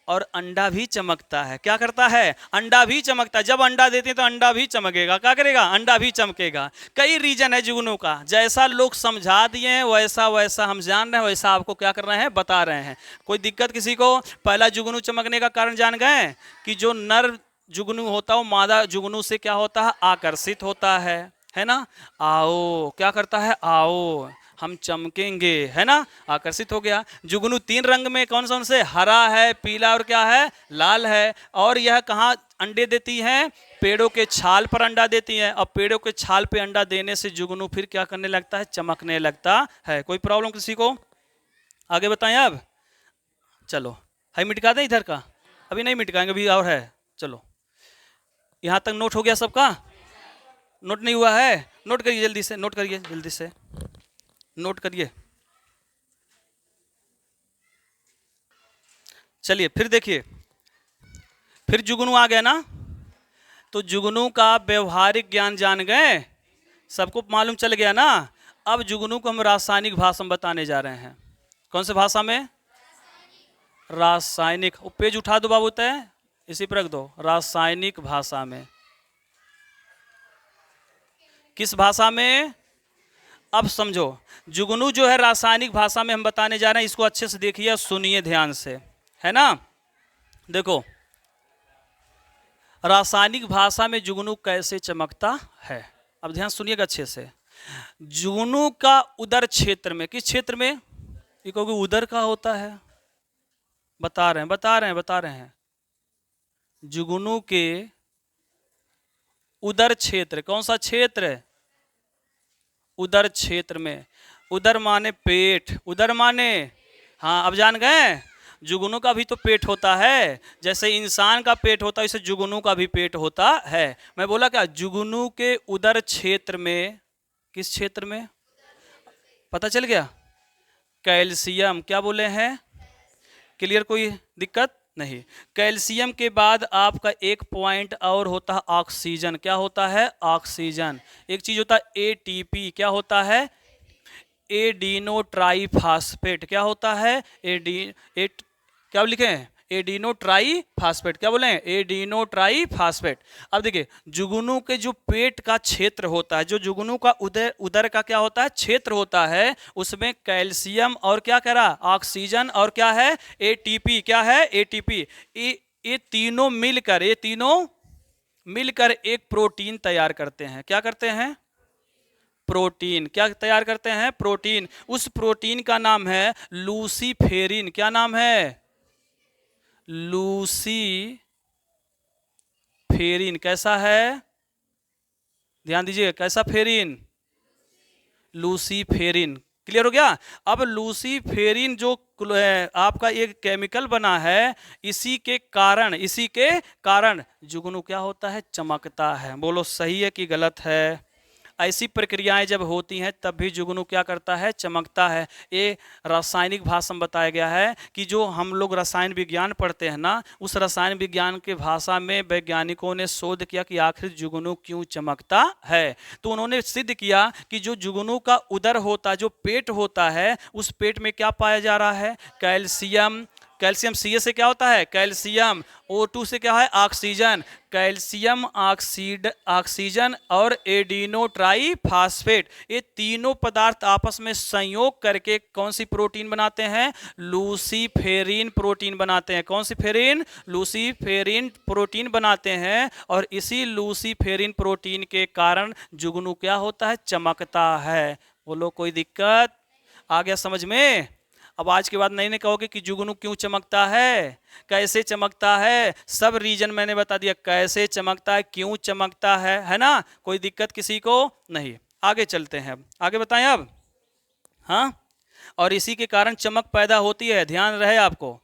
और अंडा भी चमकता है। क्या करता है? अंडा भी चमकता है। जब अंडा देते हैं तो अंडा भी चमकेगा। क्या करेगा? अंडा भी चमकेगा। कई रीजन है जुगनू का, जैसा लोग समझा दिए हैं वैसा वैसा हम जान रहे हैं, वैसा आपको क्या कर रहे हैं? बता रहे हैं। कोई दिक्कत किसी को? पहला जुगनू चमकने का कारण जान गए कि जो नर जुगनू होता है वो मादा जुगनू से क्या होता है? आकर्षित होता है ना? आओ, क्या करता है? आओ हम चमकेंगे, है ना? आकर्षित हो गया। जुगनू 3 रंग में, कौन कौन से? हरा है, पीला और क्या है? लाल है। और यह कहाँ अंडे देती हैं? पेड़ों के छाल पर अंडा देती हैं। और पेड़ों के छाल पे अंडा देने से जुगनू फिर क्या करने लगता है? चमकने लगता है। कोई प्रॉब्लम किसी को? आगे बताएं अब। चलो, है मिटका दें इधर का? अभी नहीं मिटकाएंगे, अभी और है। चलो, यहाँ तक नोट हो गया सबका? नोट नहीं हुआ है? नोट करिए जल्दी से, नोट करिए जल्दी से, नोट करिए। चलिए फिर देखिए, फिर जुगनू आ गया ना, तो जुगनू का व्यवहारिक ज्ञान जान गए, सबको मालूम चल गया ना। अब जुगनू को हम रासायनिक भाषा में बताने जा रहे हैं। कौन से भाषा में? रासायनिक। पेज उठा दो बाबू, तय इसी पर रख दो। रासायनिक भाषा में। किस भाषा में? अब समझो, जुगनू जो है रासायनिक भाषा में हम बताने जा रहे हैं। इसको अच्छे से देखिए और सुनिए ध्यान से, है ना? देखो, रासायनिक भाषा में जुगनू कैसे चमकता है, अब ध्यान सुनिएगा अच्छे से। जुगनू का उदर क्षेत्र में, किस क्षेत्र में? ये कहोगे उदर का होता है, बता रहे हैं। जुगनू के उदर क्षेत्र, कौन सा क्षेत्र? उदर क्षेत्र में उदर माने पेट, उदर माने, हाँ अब जान गए। जुगनू का भी तो पेट होता है, जैसे इंसान का पेट होता है वैसे जुगनू का भी पेट होता है। मैं बोला क्या, जुगनू के उदर क्षेत्र में, किस क्षेत्र में, पता चल गया, कैल्शियम, क्या बोले हैं, क्लियर, कोई दिक्कत नहीं। कैल्शियम के बाद आपका एक पॉइंट और होता है ऑक्सीजन, क्या होता है, ऑक्सीजन। एक चीज होता है एटीपी, क्या होता है, एडिनो ट्राईफास्फेट, क्या होता है, क्या लिखे हैं, एडिनो ट्राईफास्फेट, क्या बोले हैं, एडिनो ट्राईफास्फेट। अब देखिए जुगनू के जो पेट का क्षेत्र होता है, जो जुगनू का उदर उदर का क्या होता है, क्षेत्र होता है, उसमें कैल्शियम और क्या कह रहा, ऑक्सीजन और क्या है, एटीपी, क्या है, एटीपी। ये तीनों मिलकर, ये तीनों मिलकर एक प्रोटीन तैयार करते हैं, क्या करते हैं, प्रोटीन, क्या तैयार करते हैं, प्रोटीन। उस प्रोटीन का नाम है लूसीफेरिन, क्या नाम है, लूसीफेरिन। कैसा है, ध्यान दीजिए, कैसा फेरिन, लूसीफेरिन, क्लियर हो गया। अब लूसीफेरिन जो आपका एक केमिकल बना है, इसी के कारण जुगनू क्या होता है, चमकता है। बोलो सही है कि गलत है। ऐसी प्रक्रियाएं जब होती हैं तब भी जुगनू क्या करता है, चमकता है। ये रासायनिक भाषा में बताया गया है कि जो हम लोग रसायन विज्ञान पढ़ते हैं ना, उस रसायन विज्ञान के भाषा में वैज्ञानिकों ने शोध किया कि आखिर जुगनू क्यों चमकता है। तो उन्होंने सिद्ध किया कि जो जुगनू का उदर होता है, जो पेट होता है, उस पेट में क्या पाया जा रहा है, कैल्शियम। कैल्शियम सी से क्या होता है, कैल्शियम, O2 से क्या है, ऑक्सीजन। कैल्शियम ऑक्सीजन और एडिनो ट्राईफास्फेट, ये तीनों पदार्थ आपस में संयोग करके कौन सी प्रोटीन बनाते हैं, लूसीफेरिन प्रोटीन बनाते हैं। कौन सी फेरिन, लूसीफेरिन प्रोटीन बनाते हैं। और इसी लूसीफेरिन प्रोटीन के कारण जुगनू क्या होता है, चमकता है। बोलो कोई दिक्कत आ गया समझ में। अब आज के बाद नहीं कहोगे कि जुगनू क्यों चमकता है, कैसे चमकता है, सब रीजन मैंने बता दिया, कैसे चमकता है, क्यों चमकता है ना। कोई दिक्कत किसी को नहीं। आगे चलते हैं, आगे बताएं अब। हाँ, और इसी के कारण चमक पैदा होती है, ध्यान रहे आपको।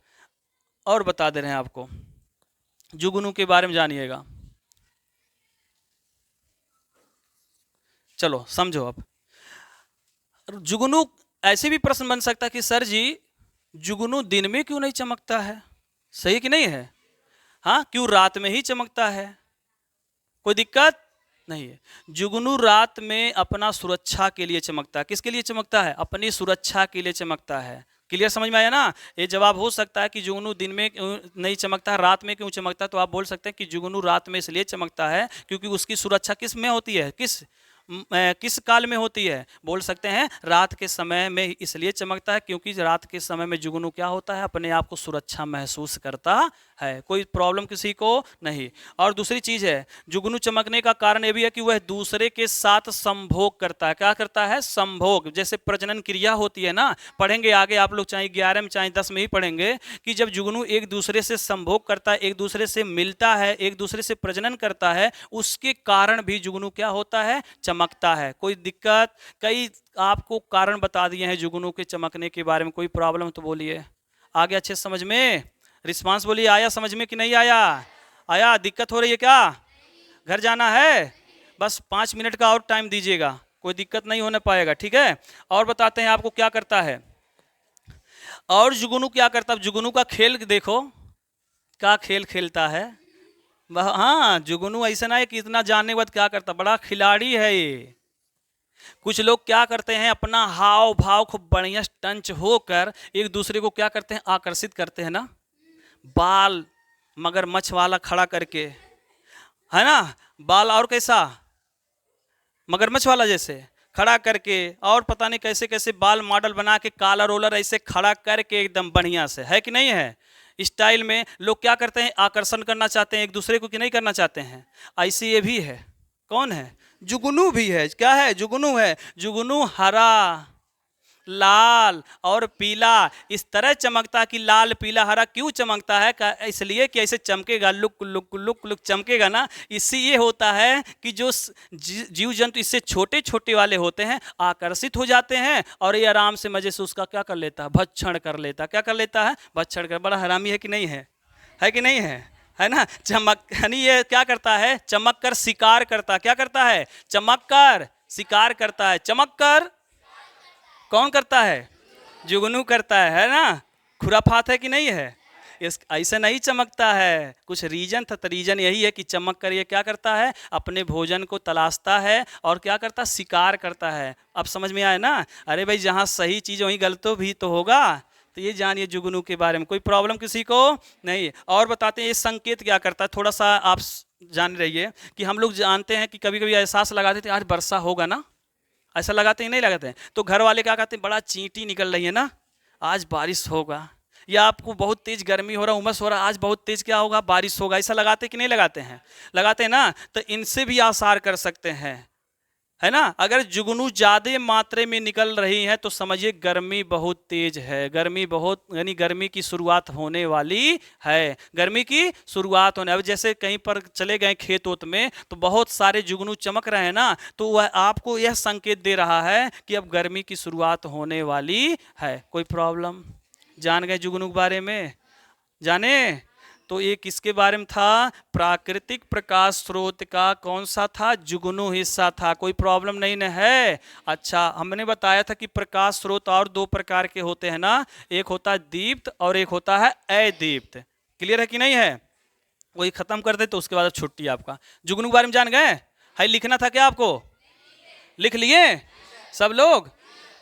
और बता दे रहे हैं आपको, जुगनू के बारे में जानिएगा। चलो समझो अब। जुगनू, ऐसे भी प्रश्न बन सकता है कि सर जी जुगनू दिन में क्यों नहीं चमकता है, सही कि नहीं है, हाँ क्यों रात में ही चमकता है। कोई दिक्कत नहीं है। जुगनू रात में अपना सुरक्षा के लिए चमकता है। किसके लिए चमकता है, अपनी सुरक्षा के लिए चमकता है। क्लियर समझ में आया ना। ये जवाब हो सकता है कि जुगनू दिन में क्यों नहीं चमकता, रात में क्यों चमकता है। तो आप बोल सकते हैं कि जुगनू रात में इसलिए चमकता है क्योंकि उसकी सुरक्षा किस में होती है, किस काल में होती है। बोल सकते हैं रात के समय में इसलिए चमकता है क्योंकि रात के समय में जुगनू क्या होता है, अपने आप को सुरक्षा महसूस करता है। कोई प्रॉब्लम किसी को नहीं। और दूसरी चीज है, जुगनू चमकने का कारण यह भी है कि वह दूसरे के साथ संभोग करता है। क्या करता है, संभोग। जैसे प्रजनन क्रिया होती है ना, पढ़ेंगे आगे आप लोग, चाहे 11 में चाहे 10 में ही पढ़ेंगे कि जब जुगनू एक दूसरे से संभोग करता है, एक दूसरे से मिलता है, एक दूसरे से प्रजनन करता है, उसके कारण भी जुगनू क्या होता है, चमकता है। कोई दिक्कत, कई आपको कारण बता दिए हैं जुगनू के चमकने के बारे में। कोई प्रॉब्लम तो बोलिए। आगे अच्छे समझ में, रिस्पांस बोलिए, आया समझ में कि नहीं आया, आया, दिक्कत हो रही है क्या, घर जाना है, बस 5 मिनट का और टाइम दीजिएगा, कोई दिक्कत नहीं होने पाएगा, ठीक है। और बताते हैं आपको क्या करता है। और जुगनू क्या करता है, जुगनू का खेल देखो, क्या खेल खेलता है। हाँ, जुगनू ऐसा ना है कि इतना जानने के बाद क्या करता, बड़ा खिलाड़ी है ये। कुछ लोग क्या करते हैं, अपना हाव भाव खूब बढ़िया टंच होकर एक दूसरे को क्या करते हैं, आकर्षित करते हैं ना। बाल मगरमच्छ वाला खड़ा करके, है ना, बाल और कैसा, मगरमच्छ वाला जैसे खड़ा करके, और पता नहीं कैसे कैसे बाल मॉडल बना के, कालर रोलर ऐसे खड़ा करके एकदम बढ़िया से, है कि नहीं है, स्टाइल में लोग क्या करते हैं, आकर्षण करना चाहते हैं एक दूसरे को, कि नहीं करना चाहते हैं। ऐसे ये भी है। कौन है, जुगनू भी है। क्या है, जुगनू है। जुगनू हरा लाल और पीला इस तरह चमकता है कि लाल पीला हरा क्यों चमकता है? इसलिए कि ऐसे चमकेगा, लुक लुक लुक लुक चमकेगा ना। इससे ये होता है कि जो जीव जंतु इससे छोटे छोटे वाले होते हैं आकर्षित हो जाते हैं और ये आराम से मजे से उसका क्या कर लेता है? भक्षण कर लेता। क्या कर लेता है? भक्षण कर। बड़ा हरामी है कि नहीं है? है कि नहीं है ना? चमक यानी ये क्या करता है? चमक कर शिकार करता। क्या करता है? चमक कर शिकार करता है। चमक कर कौन करता है? जुगनू करता है ना? खुराफात है कि नहीं है? इस ऐसे नहीं चमकता है, कुछ रीजन था। तो रीजन यही है कि चमक कर ये क्या करता है? अपने भोजन को तलाशता है और क्या करता? शिकार करता है। अब समझ में आया ना? अरे भाई जहाँ सही चीज़ वहीं गलत भी तो होगा। तो ये जानिए जुगनू के बारे में। कोई प्रॉब्लम किसी को नहीं? और बताते हैं ये संकेत क्या करता है, थोड़ा सा आप जान रहिए कि हम लोग जानते हैं कि कभी कभी एहसास लगाते थे आज वर्षा होगा ना, ऐसा लगाते हैं नहीं लगाते हैं? तो घर वाले क्या कहते हैं? बड़ा चींटी निकल रही है ना, आज बारिश होगा। या आपको बहुत तेज गर्मी हो रहा, उमस हो रहा, आज बहुत तेज क्या होगा? बारिश होगा। ऐसा लगाते कि नहीं लगाते हैं? लगाते हैं ना। तो इनसे भी आसार कर सकते हैं, है ना? अगर जुगनू ज्यादा मात्रा में निकल रही है तो समझिए गर्मी बहुत तेज है, गर्मी बहुत यानी गर्मी की शुरुआत होने वाली है, गर्मी की शुरुआत होने। अब जैसे कहीं पर चले गए खेत ओत में तो बहुत सारे जुगनू चमक रहे हैं ना, तो वह आपको यह संकेत दे रहा है कि अब गर्मी की शुरुआत होने वाली है। कोई प्रॉब्लम? जान गए जुगनू के बारे में? जाने? तो ये किसके बारे में था? प्राकृतिक प्रकाश स्रोत का कौन सा था? जुगनू हिस्सा था। कोई प्रॉब्लम नहीं न है? अच्छा, हमने बताया था कि प्रकाश स्रोत और दो प्रकार के होते हैं ना, एक होता है दीप्त और एक होता है अदीप्त। क्लियर है कि नहीं है? वही खत्म कर दे तो उसके बाद छुट्टी आपका। जुगनू के बारे में जान गए? है लिखना था क्या आपको? लिख लिए सब लोग?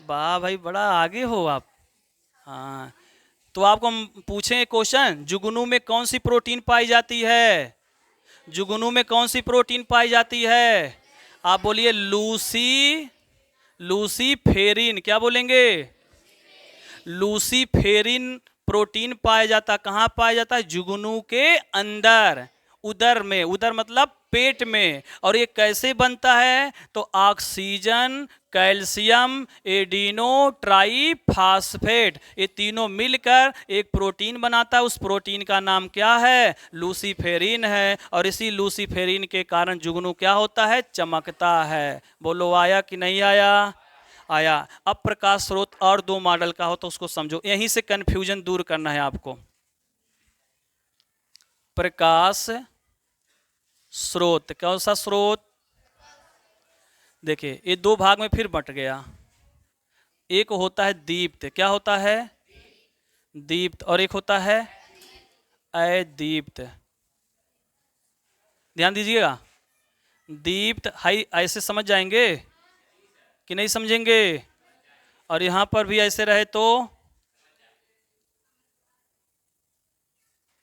वाह भाई, बड़ा आगे हो आप। हाँ, तो आपको हम पूछें क्वेश्चन, जुगनू में कौन सी प्रोटीन पाई जाती है? जुगनू में कौन सी प्रोटीन पाई जाती है? आप बोलिए लूसी, लूसीफेरिन। क्या बोलेंगे? लूसीफेरिन प्रोटीन पाया जाता। कहाँ पाया जाता है? जुगनू के अंदर, उदर में। उदर मतलब पेट में। और ये कैसे बनता है? तो ऑक्सीजन, कैल्शियम, एडिनो ट्राइफॉस्फेट, ये तीनों मिलकर एक प्रोटीन बनाता है। उस प्रोटीन का नाम क्या है? लूसीफेरिन है। और इसी लूसीफेरिन के कारण जुगनू क्या होता है? चमकता है। बोलो आया कि नहीं आया? आया। अब प्रकाश स्रोत और दो मॉडल का हो तो उसको समझो, यहीं से कंफ्यूजन दूर करना है आपको। प्रकाश स्रोत कौन सा स्रोत? देखिए ये दो भाग में फिर बंट गया। एक होता है दीप्त। क्या होता है? दीप्त। और एक होता है अदीप्त। ध्यान दीजिएगा, दीप्त हाई ऐसे समझ जाएंगे कि नहीं समझेंगे? और यहां पर भी ऐसे रहे तो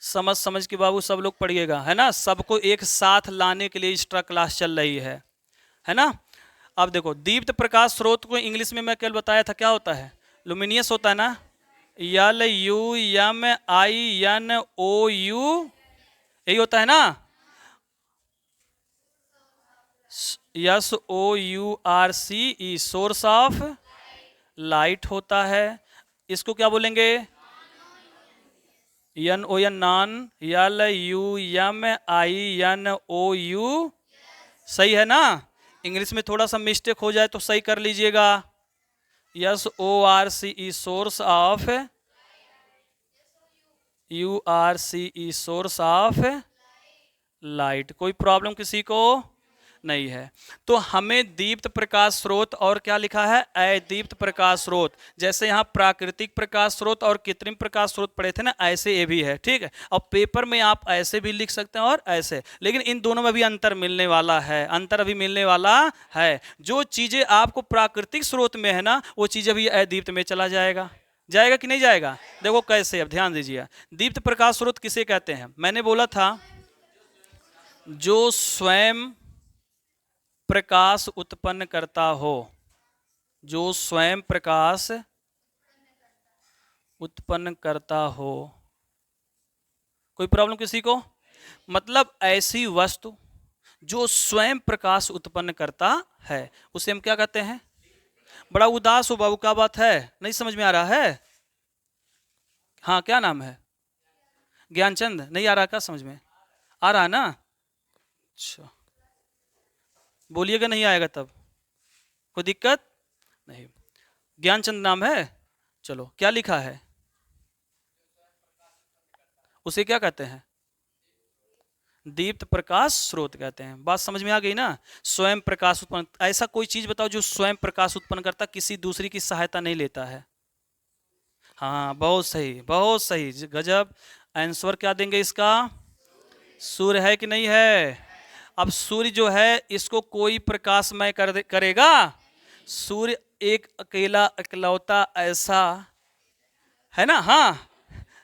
समझ समझ के बाबू सब लोग पढ़िएगा, है ना? सबको एक साथ लाने के लिए एक्स्ट्रा क्लास चल रही है ना? अब देखो, दीप्त प्रकाश स्रोत को इंग्लिश में मैं कल बताया था क्या होता है? लुमिनियस होता है ना, LUMINOU, यही होता है ना? SOURCE, सोर्स ऑफ लाइट होता है। इसको क्या बोलेंगे? NON, non. LUMINOU, सही है ना? इंग्लिश में थोड़ा सा मिस्टेक हो जाए तो सही कर लीजिएगा। SORCE, source of, URCE, source of light. कोई प्रॉब्लम किसी को नहीं है? तो हमें दीप्त प्रकाश स्रोत और क्या लिखा है? अदीप्त प्रकाश स्रोत। जैसे यहाँ प्राकृतिक प्रकाश स्रोत और कृत्रिम प्रकाश स्रोत पढ़े थे ना, ऐसे ये भी है। ठीक है, और पेपर में आप ऐसे भी लिख सकते हैं और ऐसे, लेकिन इन दोनों में भी अंतर मिलने वाला है। अंतर अभी मिलने वाला है। जो चीजें आपको प्राकृतिक स्रोत में है ना, वो चीज अभी अदीप्त में चला जाएगा। जाएगा कि नहीं जाएगा? देखो कैसे, अब ध्यान दीजिए। दीप्त प्रकाश स्रोत किसे कहते हैं? मैंने बोला था जो स्वयं प्रकाश उत्पन्न करता हो, जो स्वयं प्रकाश उत्पन्न करता हो। कोई प्रॉब्लम किसी को? मतलब ऐसी वस्तु जो स्वयं प्रकाश उत्पन्न करता है उसे हम क्या कहते हैं? बड़ा उदास हो बाबू, क्या बात है, नहीं समझ में आ रहा है? हाँ, क्या नाम है? ज्ञानचंद। नहीं आ रहा क्या समझ में? आ रहा है ना? अच्छा, बोलिएगा, नहीं आएगा तब कोई दिक्कत नहीं। ज्ञानचंद नाम है। चलो, क्या लिखा है? उसे क्या कहते हैं? दीप्त प्रकाश स्रोत कहते हैं। बात समझ में आ गई ना? स्वयं प्रकाश उत्पन्न, ऐसा कोई चीज बताओ जो स्वयं प्रकाश उत्पन्न करता, किसी दूसरी की सहायता नहीं लेता है। हाँ, बहुत सही, बहुत सही, गजब। आंसर क्या देंगे इसका? सूर्य है कि नहीं है? अब सूर्य जो है इसको कोई प्रकाशमय करेगा? सूर्य एक अकेला इकलौता ऐसा है ना, हाँ,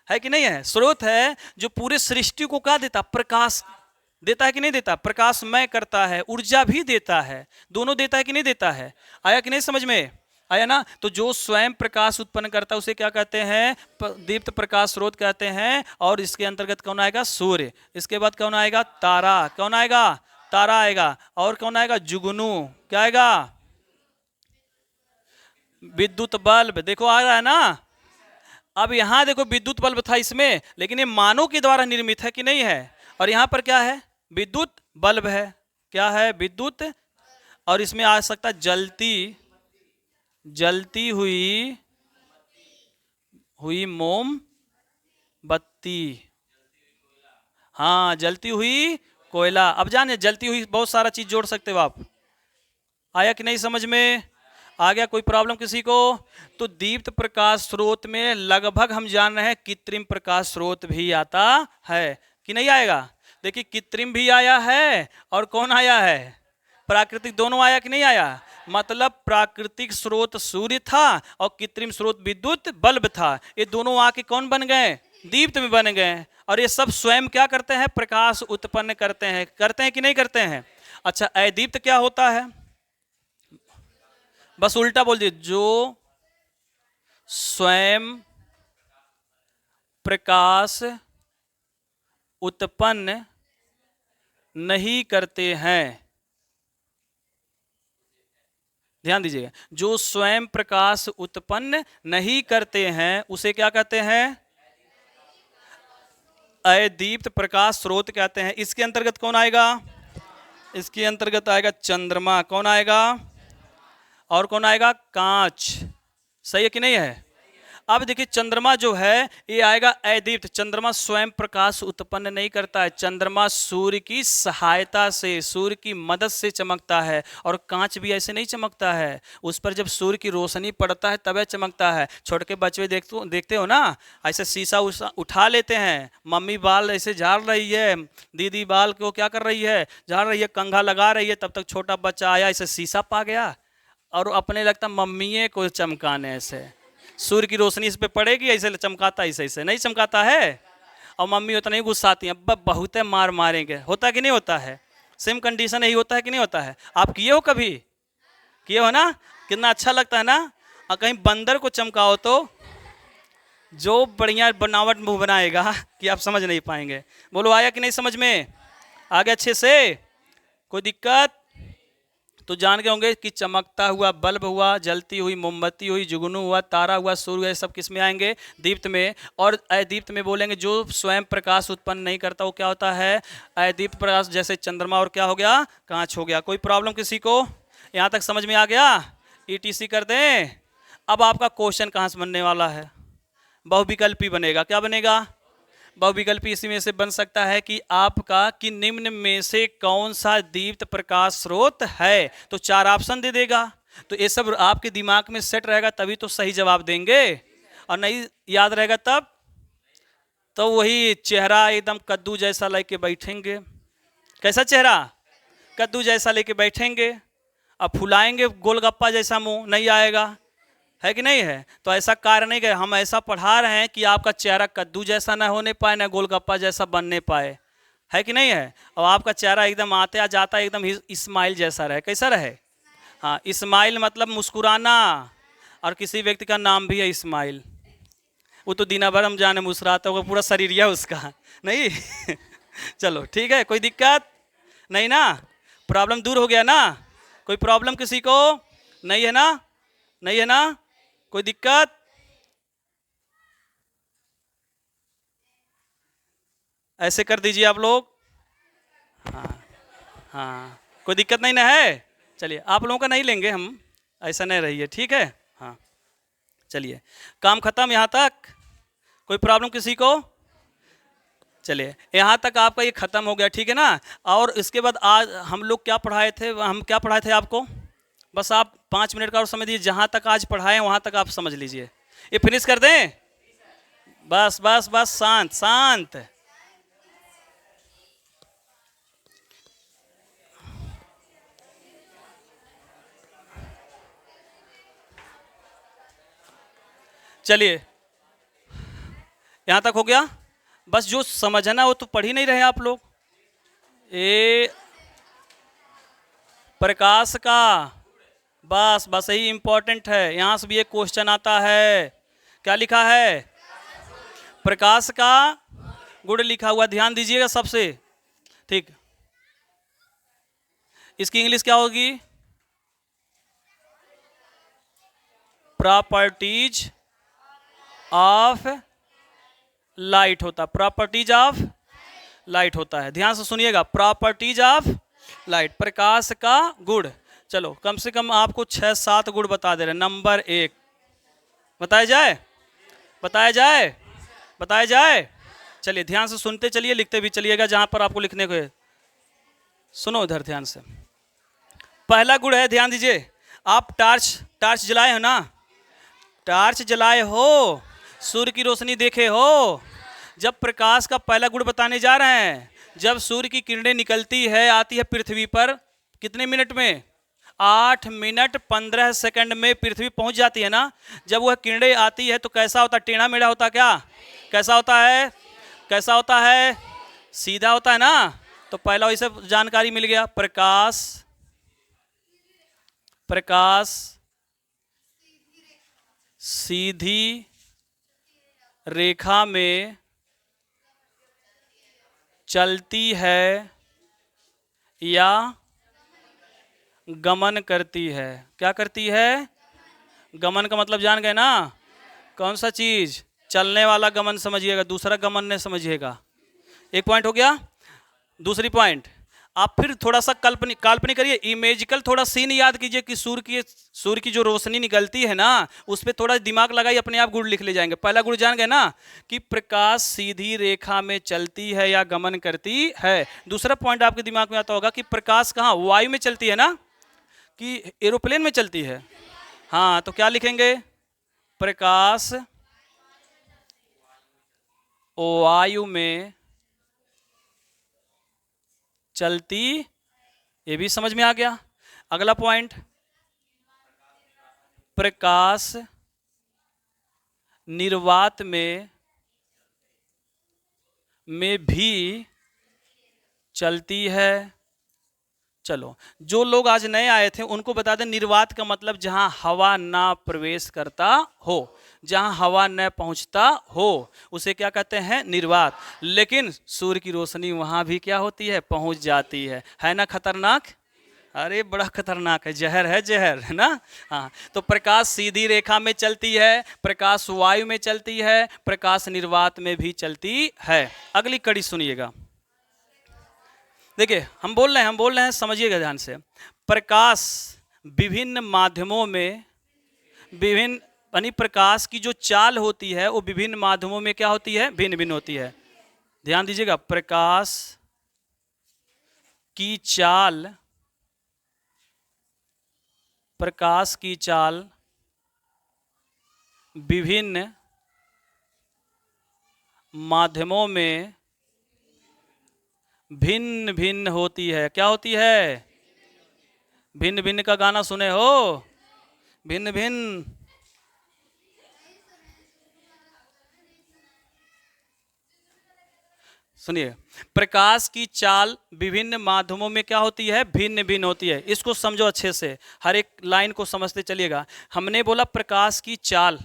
है कि नहीं है? स्रोत है जो पूरे सृष्टि को क्या देता? प्रकाश देता है कि नहीं देता? प्रकाशमय करता है, ऊर्जा भी देता है, दोनों देता है कि नहीं देता है? आया कि नहीं समझ में? आया ना? तो जो स्वयं प्रकाश उत्पन्न करता है उसे क्या कहते हैं? दीप्त प्रकाश स्रोत कहते हैं। और इसके अंतर्गत कौन आएगा? सूर्य। इसके बाद कौन आएगा? तारा। कौन आएगा? तारा आएगा। और कौन आएगा? जुगनू। क्या आएगा? विद्युत बल्ब। देखो आ रहा है ना? अब यहां देखो, विद्युत बल्ब था इसमें, लेकिन ये मानव के द्वारा निर्मित है कि नहीं है? और यहां पर क्या है? विद्युत बल्ब है। क्या है? विद्युत। और इसमें आ सकता है जलती जलती हुई हुई मोमबत्ती। हाँ, जलती हुई कोयला। अब जाने जलती हुई बहुत सारा चीज जोड़ सकते हो आप। आया कि नहीं समझ में? आ गया? कोई प्रॉब्लम किसी को? तो दीप्त प्रकाश स्रोत में लगभग हम जान रहे हैं कृत्रिम प्रकाश स्रोत भी आता है कि नहीं आएगा? देखिए, कृत्रिम भी आया है और कौन आया है? प्राकृतिक। दोनों आया कि नहीं आया? मतलब प्राकृतिक स्रोत सूर्य था और कृत्रिम स्रोत विद्युत बल्ब था। ये दोनों आके कौन बन गए? दीप्त में बन गए। और ये सब स्वयं क्या करते हैं? प्रकाश उत्पन्न करते हैं। करते हैं कि नहीं करते हैं? अच्छा, अदीप्त क्या होता है? बस उल्टा बोल दीजिए। जो स्वयं प्रकाश उत्पन्न नहीं करते हैं। ध्यान दीजिएगा, जो स्वयं प्रकाश उत्पन्न नहीं करते हैं उसे क्या कहते हैं? अदीप्त प्रकाश स्रोत कहते हैं। इसके अंतर्गत कौन आएगा? इसके अंतर्गत आएगा चंद्रमा। कौन आएगा? और कौन आएगा? कांच। सही है कि नहीं है? अब देखिए, चंद्रमा जो है ये आएगा अदीप्त। चंद्रमा स्वयं प्रकाश उत्पन्न नहीं करता है। चंद्रमा सूर्य की सहायता से, सूर्य की मदद से चमकता है। और कांच भी ऐसे नहीं चमकता है, उस पर जब सूर्य की रोशनी पड़ता है तब चमकता है। छोटे बच्चे देखते हो ना, ऐसे शीशा उठा लेते हैं। मम्मी बाल ऐसे झाड़ रही है, दीदी बाल को क्या कर रही है? झाड़ रही है, कंघा लगा रही है। तब तक छोटा बच्चा आया, ऐसे शीशा पा गया और अपने लगता मम्मी को चमकाने से। सूर्य की रोशनी इस पे पड़ेगी, ऐसे चमकाता, ऐसे ऐसे नहीं चमकाता है। और मम्मी उतना ही गुस्साती हैं, बहुत है, मार मारेंगे। होता कि नहीं होता है? सेम कंडीशन यही होता है कि नहीं होता है? आप किए हो कभी? किए हो ना? कितना अच्छा लगता है ना? और कहीं बंदर को चमकाओ तो जो बढ़िया बनावट मुंह बनाएगा कि आप समझ नहीं पाएंगे। बोलो, आया कि नहीं समझ में? आ गया अच्छे से? कोई दिक्कत? तो जान गए होंगे कि चमकता हुआ बल्ब हुआ, जलती हुई मोमबत्ती हुई, जुगनू हुआ, तारा हुआ, सूर्य, ये सब किस में आएंगे? दीप्त में। और अदीप्त में बोलेंगे जो स्वयं प्रकाश उत्पन्न नहीं करता वो क्या होता है? अदीप्त प्रकाश। जैसे चंद्रमा और क्या हो गया? कांच हो गया। कोई प्रॉब्लम किसी को? यहाँ तक समझ में आ गया? ETC कर दें? अब आपका क्वेश्चन कहाँ से बनने वाला है? बहुविकल्पी बनेगा। क्या बनेगा? बहुविकल्पी इसी में से बन सकता है कि आपका कि निम्न में से कौन सा दीप्त प्रकाश स्रोत है। तो 4 ऑप्शन दे देगा। तो ये सब आपके दिमाग में सेट रहेगा तभी तो सही जवाब देंगे, और नहीं याद रहेगा तब तो वही चेहरा एकदम कद्दू जैसा लेके बैठेंगे। कैसा चेहरा? कद्दू जैसा लेके बैठेंगे। अब फुलाएंगे गोलगप्पा जैसा मुंह, नहीं आएगा। है कि नहीं है? तो ऐसा कार्य नहीं है, हम ऐसा पढ़ा रहे हैं कि आपका चेहरा कद्दू जैसा ना होने पाए, ना गोलगप्पा जैसा बनने पाए। है कि नहीं है? और आपका चेहरा एकदम आते आ जाता एकदम इस्माइल जैसा रहे। कैसा रहे? हाँ, इस्माइल मतलब मुस्कुराना। और किसी व्यक्ति का नाम भी है इस्माइल। वो तो दिन भर हम जाने मुस्कुराता होगा, पूरा शरीरिया उसका नहीं चलो ठीक है, कोई दिक्कत नहीं ना? प्रॉब्लम दूर हो गया ना? कोई प्रॉब्लम किसी को नहीं है ना? नहीं है ना? कोई दिक्कत? ऐसे कर दीजिए आप लोग। हाँ हाँ, कोई दिक्कत नहीं ना है? चलिए, आप लोगों का नहीं लेंगे हम, ऐसा नहीं रहिए, ठीक है? हाँ, चलिए, काम खत्म यहाँ तक? कोई प्रॉब्लम किसी को? चलिए, यहाँ तक आपका ये खत्म हो गया, ठीक है ना? और इसके बाद आज हम लोग क्या पढ़ाए थे, हम क्या पढ़ाए थे आपको? बस आप 5 मिनट का और समझ लीजिए, जहाँ तक आज पढ़ाए वहाँ तक आप समझ लीजिए। ये फिनिश कर दें? बस बस बस, शांत शांत। चलिए, यहाँ तक हो गया? बस जो समझना वो तो पढ़ ही नहीं रहे आप लोग। ए प्रकाश का, बस बस यही इंपॉर्टेंट है। यहाँ से भी एक क्वेश्चन आता है, क्या लिखा है? प्रकाश का गुण लिखा हुआ, ध्यान दीजिएगा सबसे, ठीक? इसकी इंग्लिश क्या होगी? प्रॉपर्टीज ऑफ लाइट होता, प्रॉपर्टीज ऑफ लाइट होता है। ध्यान से सुनिएगा, प्रॉपर्टीज ऑफ लाइट, प्रकाश का गुण। चलो, कम से कम आपको 6-7 गुण बता दे रहे हैं। नंबर 1 बताया जाए? बताया जाए? बताया जाए? चलिए, ध्यान से सुनते चलिए, लिखते भी चलिएगा जहां पर आपको लिखने को है। सुनो इधर ध्यान से। पहला गुण है, ध्यान दीजिए, आप टॉर्च टॉर्च जलाए हो ना? टॉर्च जलाए हो, सूर्य की रोशनी देखे हो? जब प्रकाश का पहला गुण बताने जा रहे हैं, जब सूर्य की किरणें निकलती है, आती है पृथ्वी पर, कितने मिनट में? 8 मिनट 15 सेकंड में पृथ्वी पहुंच जाती है ना? जब वह किरणें आती है तो कैसा होता है? टेढ़ा मेढ़ा होता क्या? कैसा होता है? कैसा होता है? सीधा होता है ना? तो पहला वैसे जानकारी मिल गया। प्रकाश प्रकाश सीधी रेखा में चलती है या गमन करती है? क्या करती है? गमन का मतलब जान गए ना? कौन सा चीज? चलने वाला गमन समझिएगा, दूसरा गमन नहीं समझिएगा। एक पॉइंट हो गया। दूसरी पॉइंट, आप फिर थोड़ा सा काल्पनिक करिए, इमेजिकल थोड़ा सीन याद कीजिए कि सूर्य की जो रोशनी निकलती है ना, उस पर थोड़ा दिमाग लगाइए, अपने आप गुण लिख ले जाएंगे। पहला गुण जान गए ना कि प्रकाश सीधी रेखा में चलती है या गमन करती है। दूसरा पॉइंट आपके दिमाग में आता होगा कि प्रकाश कहाँ, वायु में चलती है ना, कि एरोप्लेन में चलती है? हाँ, तो क्या लिखेंगे? प्रकाश वायु में चलती, ये भी समझ में आ गया। अगला पॉइंट, प्रकाश निर्वात में भी चलती है। चलो, जो लोग आज नए आए थे उनको बता दें, निर्वात का मतलब जहां हवा ना प्रवेश करता हो, जहां हवा न पहुंचता हो, उसे क्या कहते हैं? निर्वात। लेकिन सूर्य की रोशनी वहां भी क्या होती है? पहुंच जाती है ना? खतरनाक? अरे बड़ा खतरनाक है, जहर है, जहर है ना? हाँ, तो प्रकाश सीधी रेखा में चलती है, प्रकाश वायु में चलती है, प्रकाश निर्वात में भी चलती है। अगली कड़ी सुनिएगा, देखिए, हम बोल रहे हैं, समझिएगा ध्यान से। प्रकाश विभिन्न माध्यमों में, विभिन्न यानी प्रकाश की जो चाल होती है वो विभिन्न माध्यमों में क्या होती है? भिन्न भिन्न होती है। ध्यान दीजिएगा, प्रकाश की चाल, प्रकाश की चाल विभिन्न माध्यमों में भिन्न भिन्न होती है। क्या होती है? भिन्न भिन्न का गाना सुने हो? भिन्न भिन्न। सुनिए, प्रकाश की चाल विभिन्न माध्यमों में क्या होती है? भिन्न भिन्न होती है। इसको समझो अच्छे से, हर एक लाइन को समझते चलिएगा। हमने बोला प्रकाश की चाल,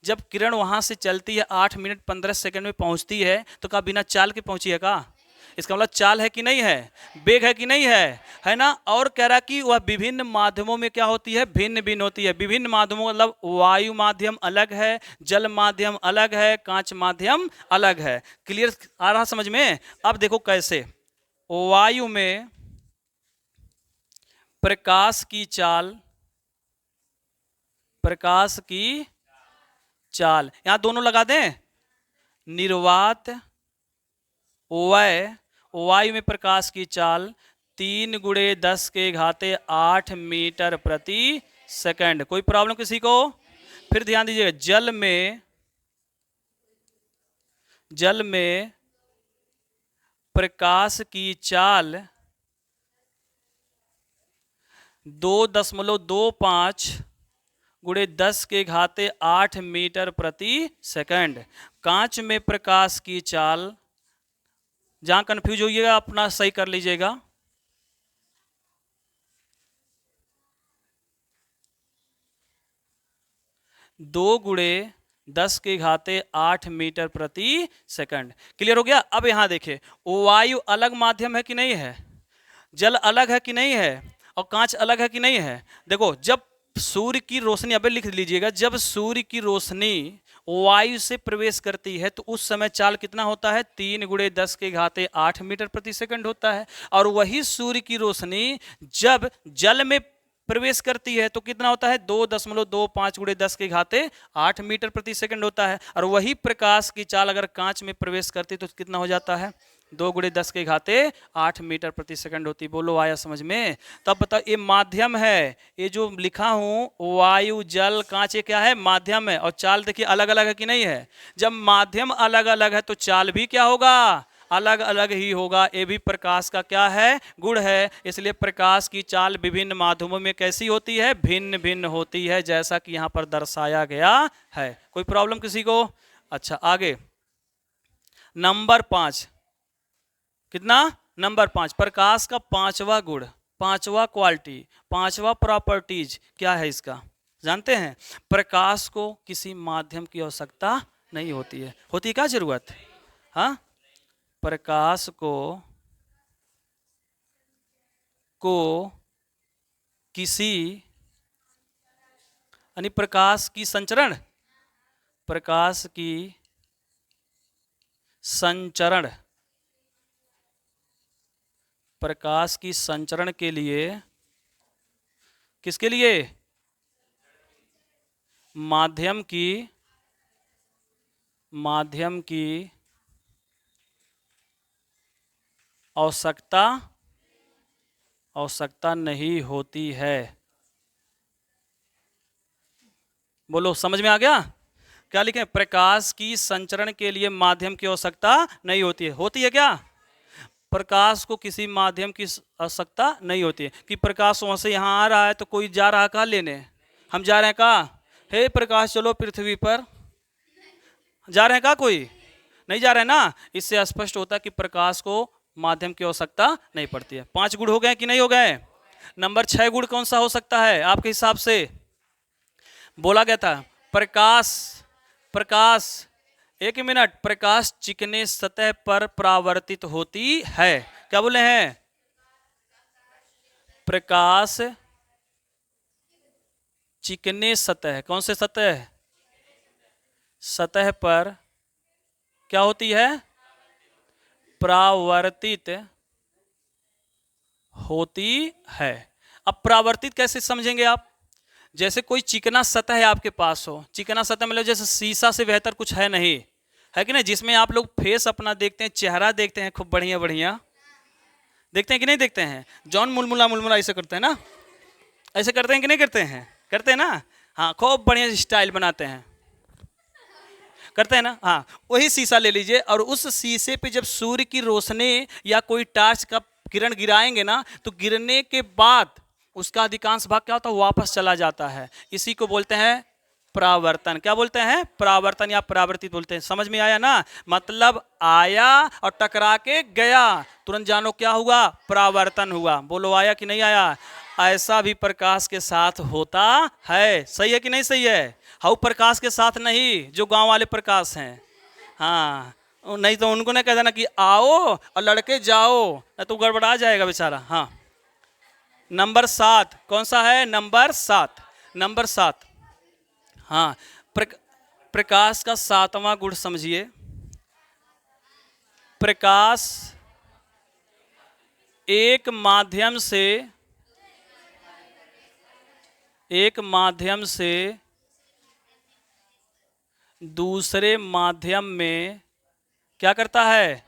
जब किरण वहां से चलती है 8 मिनट 15 सेकंड में पहुंचती है, तो क्या बिना चाल के पहुंची है? का इसका मतलब चाल है कि नहीं है, वेग है कि नहीं है ना। और कह रहा कि वह विभिन्न माध्यमों में क्या होती है, भिन्न भिन्न होती है। विभिन्न माध्यमों मतलब वायु माध्यम अलग है, जल माध्यम अलग है, कांच माध्यम अलग है। क्लियर आ रहा समझ में। अब देखो कैसे, वायु में प्रकाश की चाल, प्रकाश की चाल, यहां दोनों लगा दें, निर्वात वय, वायु में प्रकाश की चाल 3 × 10⁸ मीटर प्रति सेकंड। कोई प्रॉब्लम किसी को। फिर ध्यान दीजिएगा, जल में प्रकाश की चाल 2.25 × 10⁸ मीटर प्रति सेकंड। कांच में प्रकाश की चाल, जहां कंफ्यूज होइएगा अपना सही कर लीजिएगा, 2 × 10⁸ मीटर प्रति सेकंड। क्लियर हो गया। अब यहां देखिए, वायु अलग माध्यम है कि नहीं है, जल अलग है कि नहीं है, और कांच अलग है कि नहीं है। देखो, जब सूर्य की रोशनी, अबे लिख लीजिएगा, जब सूर्य की रोशनी वायु से प्रवेश करती है तो उस समय चाल कितना होता है, 3 × 10⁸ मीटर प्रति सेकंड होता है। और वही सूर्य की रोशनी जब जल में प्रवेश करती है तो कितना होता है, 2.25 × 10⁸ मीटर प्रति सेकंड होता है। और वही प्रकाश की चाल अगर कांच में प्रवेश करती है तो कितना हो जाता है, 2 × 10⁸ मीटर प्रति सेकंड होती। बोलो आया समझ में। तब बताओ, ये माध्यम है, ये जो लिखा हूं वायु जल कांच, ये क्या है, माध्यम है। और चाल देखिए अलग अलग है कि नहीं है। जब माध्यम अलग अलग है तो चाल भी क्या होगा, अलग अलग ही होगा। ये भी प्रकाश का क्या है, गुण है। इसलिए प्रकाश की चाल विभिन्न माध्यमों में कैसी होती है, भिन्न भिन्न होती है, जैसा कि यहां पर दर्शाया गया है। कोई प्रॉब्लम किसी को। अच्छा आगे, नंबर 5, कितना, नंबर 5, प्रकाश का 5वां गुण, 5वां क्वालिटी, 5वां प्रॉपर्टीज क्या है इसका, जानते हैं। प्रकाश को किसी माध्यम की आवश्यकता नहीं होती है। होती क्या जरूरत, हाँ, प्रकाश को किसी, यानी प्रकाश की संचरण, प्रकाश की संचरण, प्रकाश की संचरण के लिए, किसके लिए, माध्यम की आवश्यकता नहीं होती है। बोलो समझ में आ गया। क्या लिखे, प्रकाश की संचरण के लिए माध्यम की आवश्यकता नहीं होती है। होती है क्या, प्रकाश को किसी माध्यम की आवश्यकता नहीं होती है। कि प्रकाश वहां से यहाँ आ रहा है तो कोई जा रहा है कहाँ लेने, हम जा रहे हैं कहाँ, हे प्रकाश चलो पृथ्वी पर, जा रहे हैं कहाँ, कोई नहीं जा रहे हैं ना। इससे स्पष्ट होता है कि प्रकाश को माध्यम की आवश्यकता नहीं पड़ती है। 5 गुण हो गए कि नहीं हो गए। नंबर 6 गुण कौन सा हो सकता है आपके हिसाब से। बोला गया था प्रकाश 1 मिनट, प्रकाश चिकने सतह पर परावर्तित होती है। क्या बोले हैं, प्रकाश चिकने सतह, कौन से सतह, सतह पर क्या होती है, परावर्तित होती है। अब परावर्तित कैसे समझेंगे आप, जैसे कोई चिकना सतह है आपके पास हो, चिकना सतह मतलब जैसे शीशा से बेहतर कुछ है नहीं, है कि नहीं, जिसमें आप लोग फेस अपना देखते हैं, चेहरा देखते हैं, खूब बढ़िया बढ़िया देखते हैं कि नहीं देखते हैं। जॉन मुलमुला ऐसे करते हैं ना, ऐसे करते हैं कि नहीं करते हैं, करते हैं ना, हाँ, खूब बढ़िया स्टाइल बनाते हैं, करते हैं ना, हाँ। वही शीशा ले लीजिए और उस शीशे पे जब सूर्य की रोशनी या कोई टार्च का किरण गिराएंगे ना, तो गिरने के बाद उसका अधिकांश भाग क्या होता है, वापस चला जाता है। इसी को बोलते हैं परावर्तन। क्या बोलते हैं, परावर्तन या परावर्तित बोलते हैं। समझ में आया ना, मतलब आया और टकरा के गया, तुरंत जानो क्या हुआ, परावर्तन हुआ। बोलो आया कि नहीं आया। ऐसा भी प्रकाश के साथ होता है। सही है कि नहीं सही है। हाउ प्रकाश के साथ नहीं, जो गांव वाले प्रकाश हैं, हाँ, नहीं तो उनको नहीं कह देना कि आओ और लड़के जाओ, नहीं तो गड़बड़ा जाएगा बेचारा। हाँ, नंबर 7 कौन सा है? Number 7, number 7। हाँ, प्रकाश का 7वां गुण समझिए। प्रकाश एक माध्यम से दूसरे माध्यम में क्या करता है?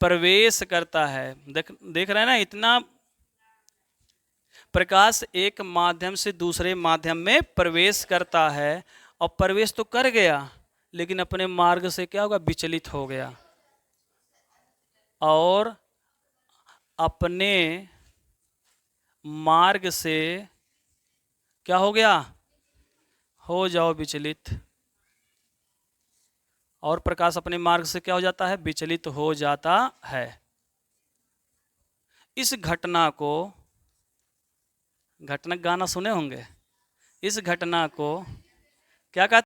प्रवेश करता है। देख रहे हैं ना, इतना प्रकाश एक माध्यम से दूसरे माध्यम में प्रवेश करता है, और प्रवेश तो कर गया लेकिन अपने मार्ग से क्या होगा? विचलित हो गया, और अपने मार्ग से क्या हो गया? हो जाओ विचलित। और प्रकाश अपने मार्ग से क्या हो जाता है? विचलित हो जाता है। इस घटना को, घटना गाना सुने होंगे, इस घटना को क्या कहते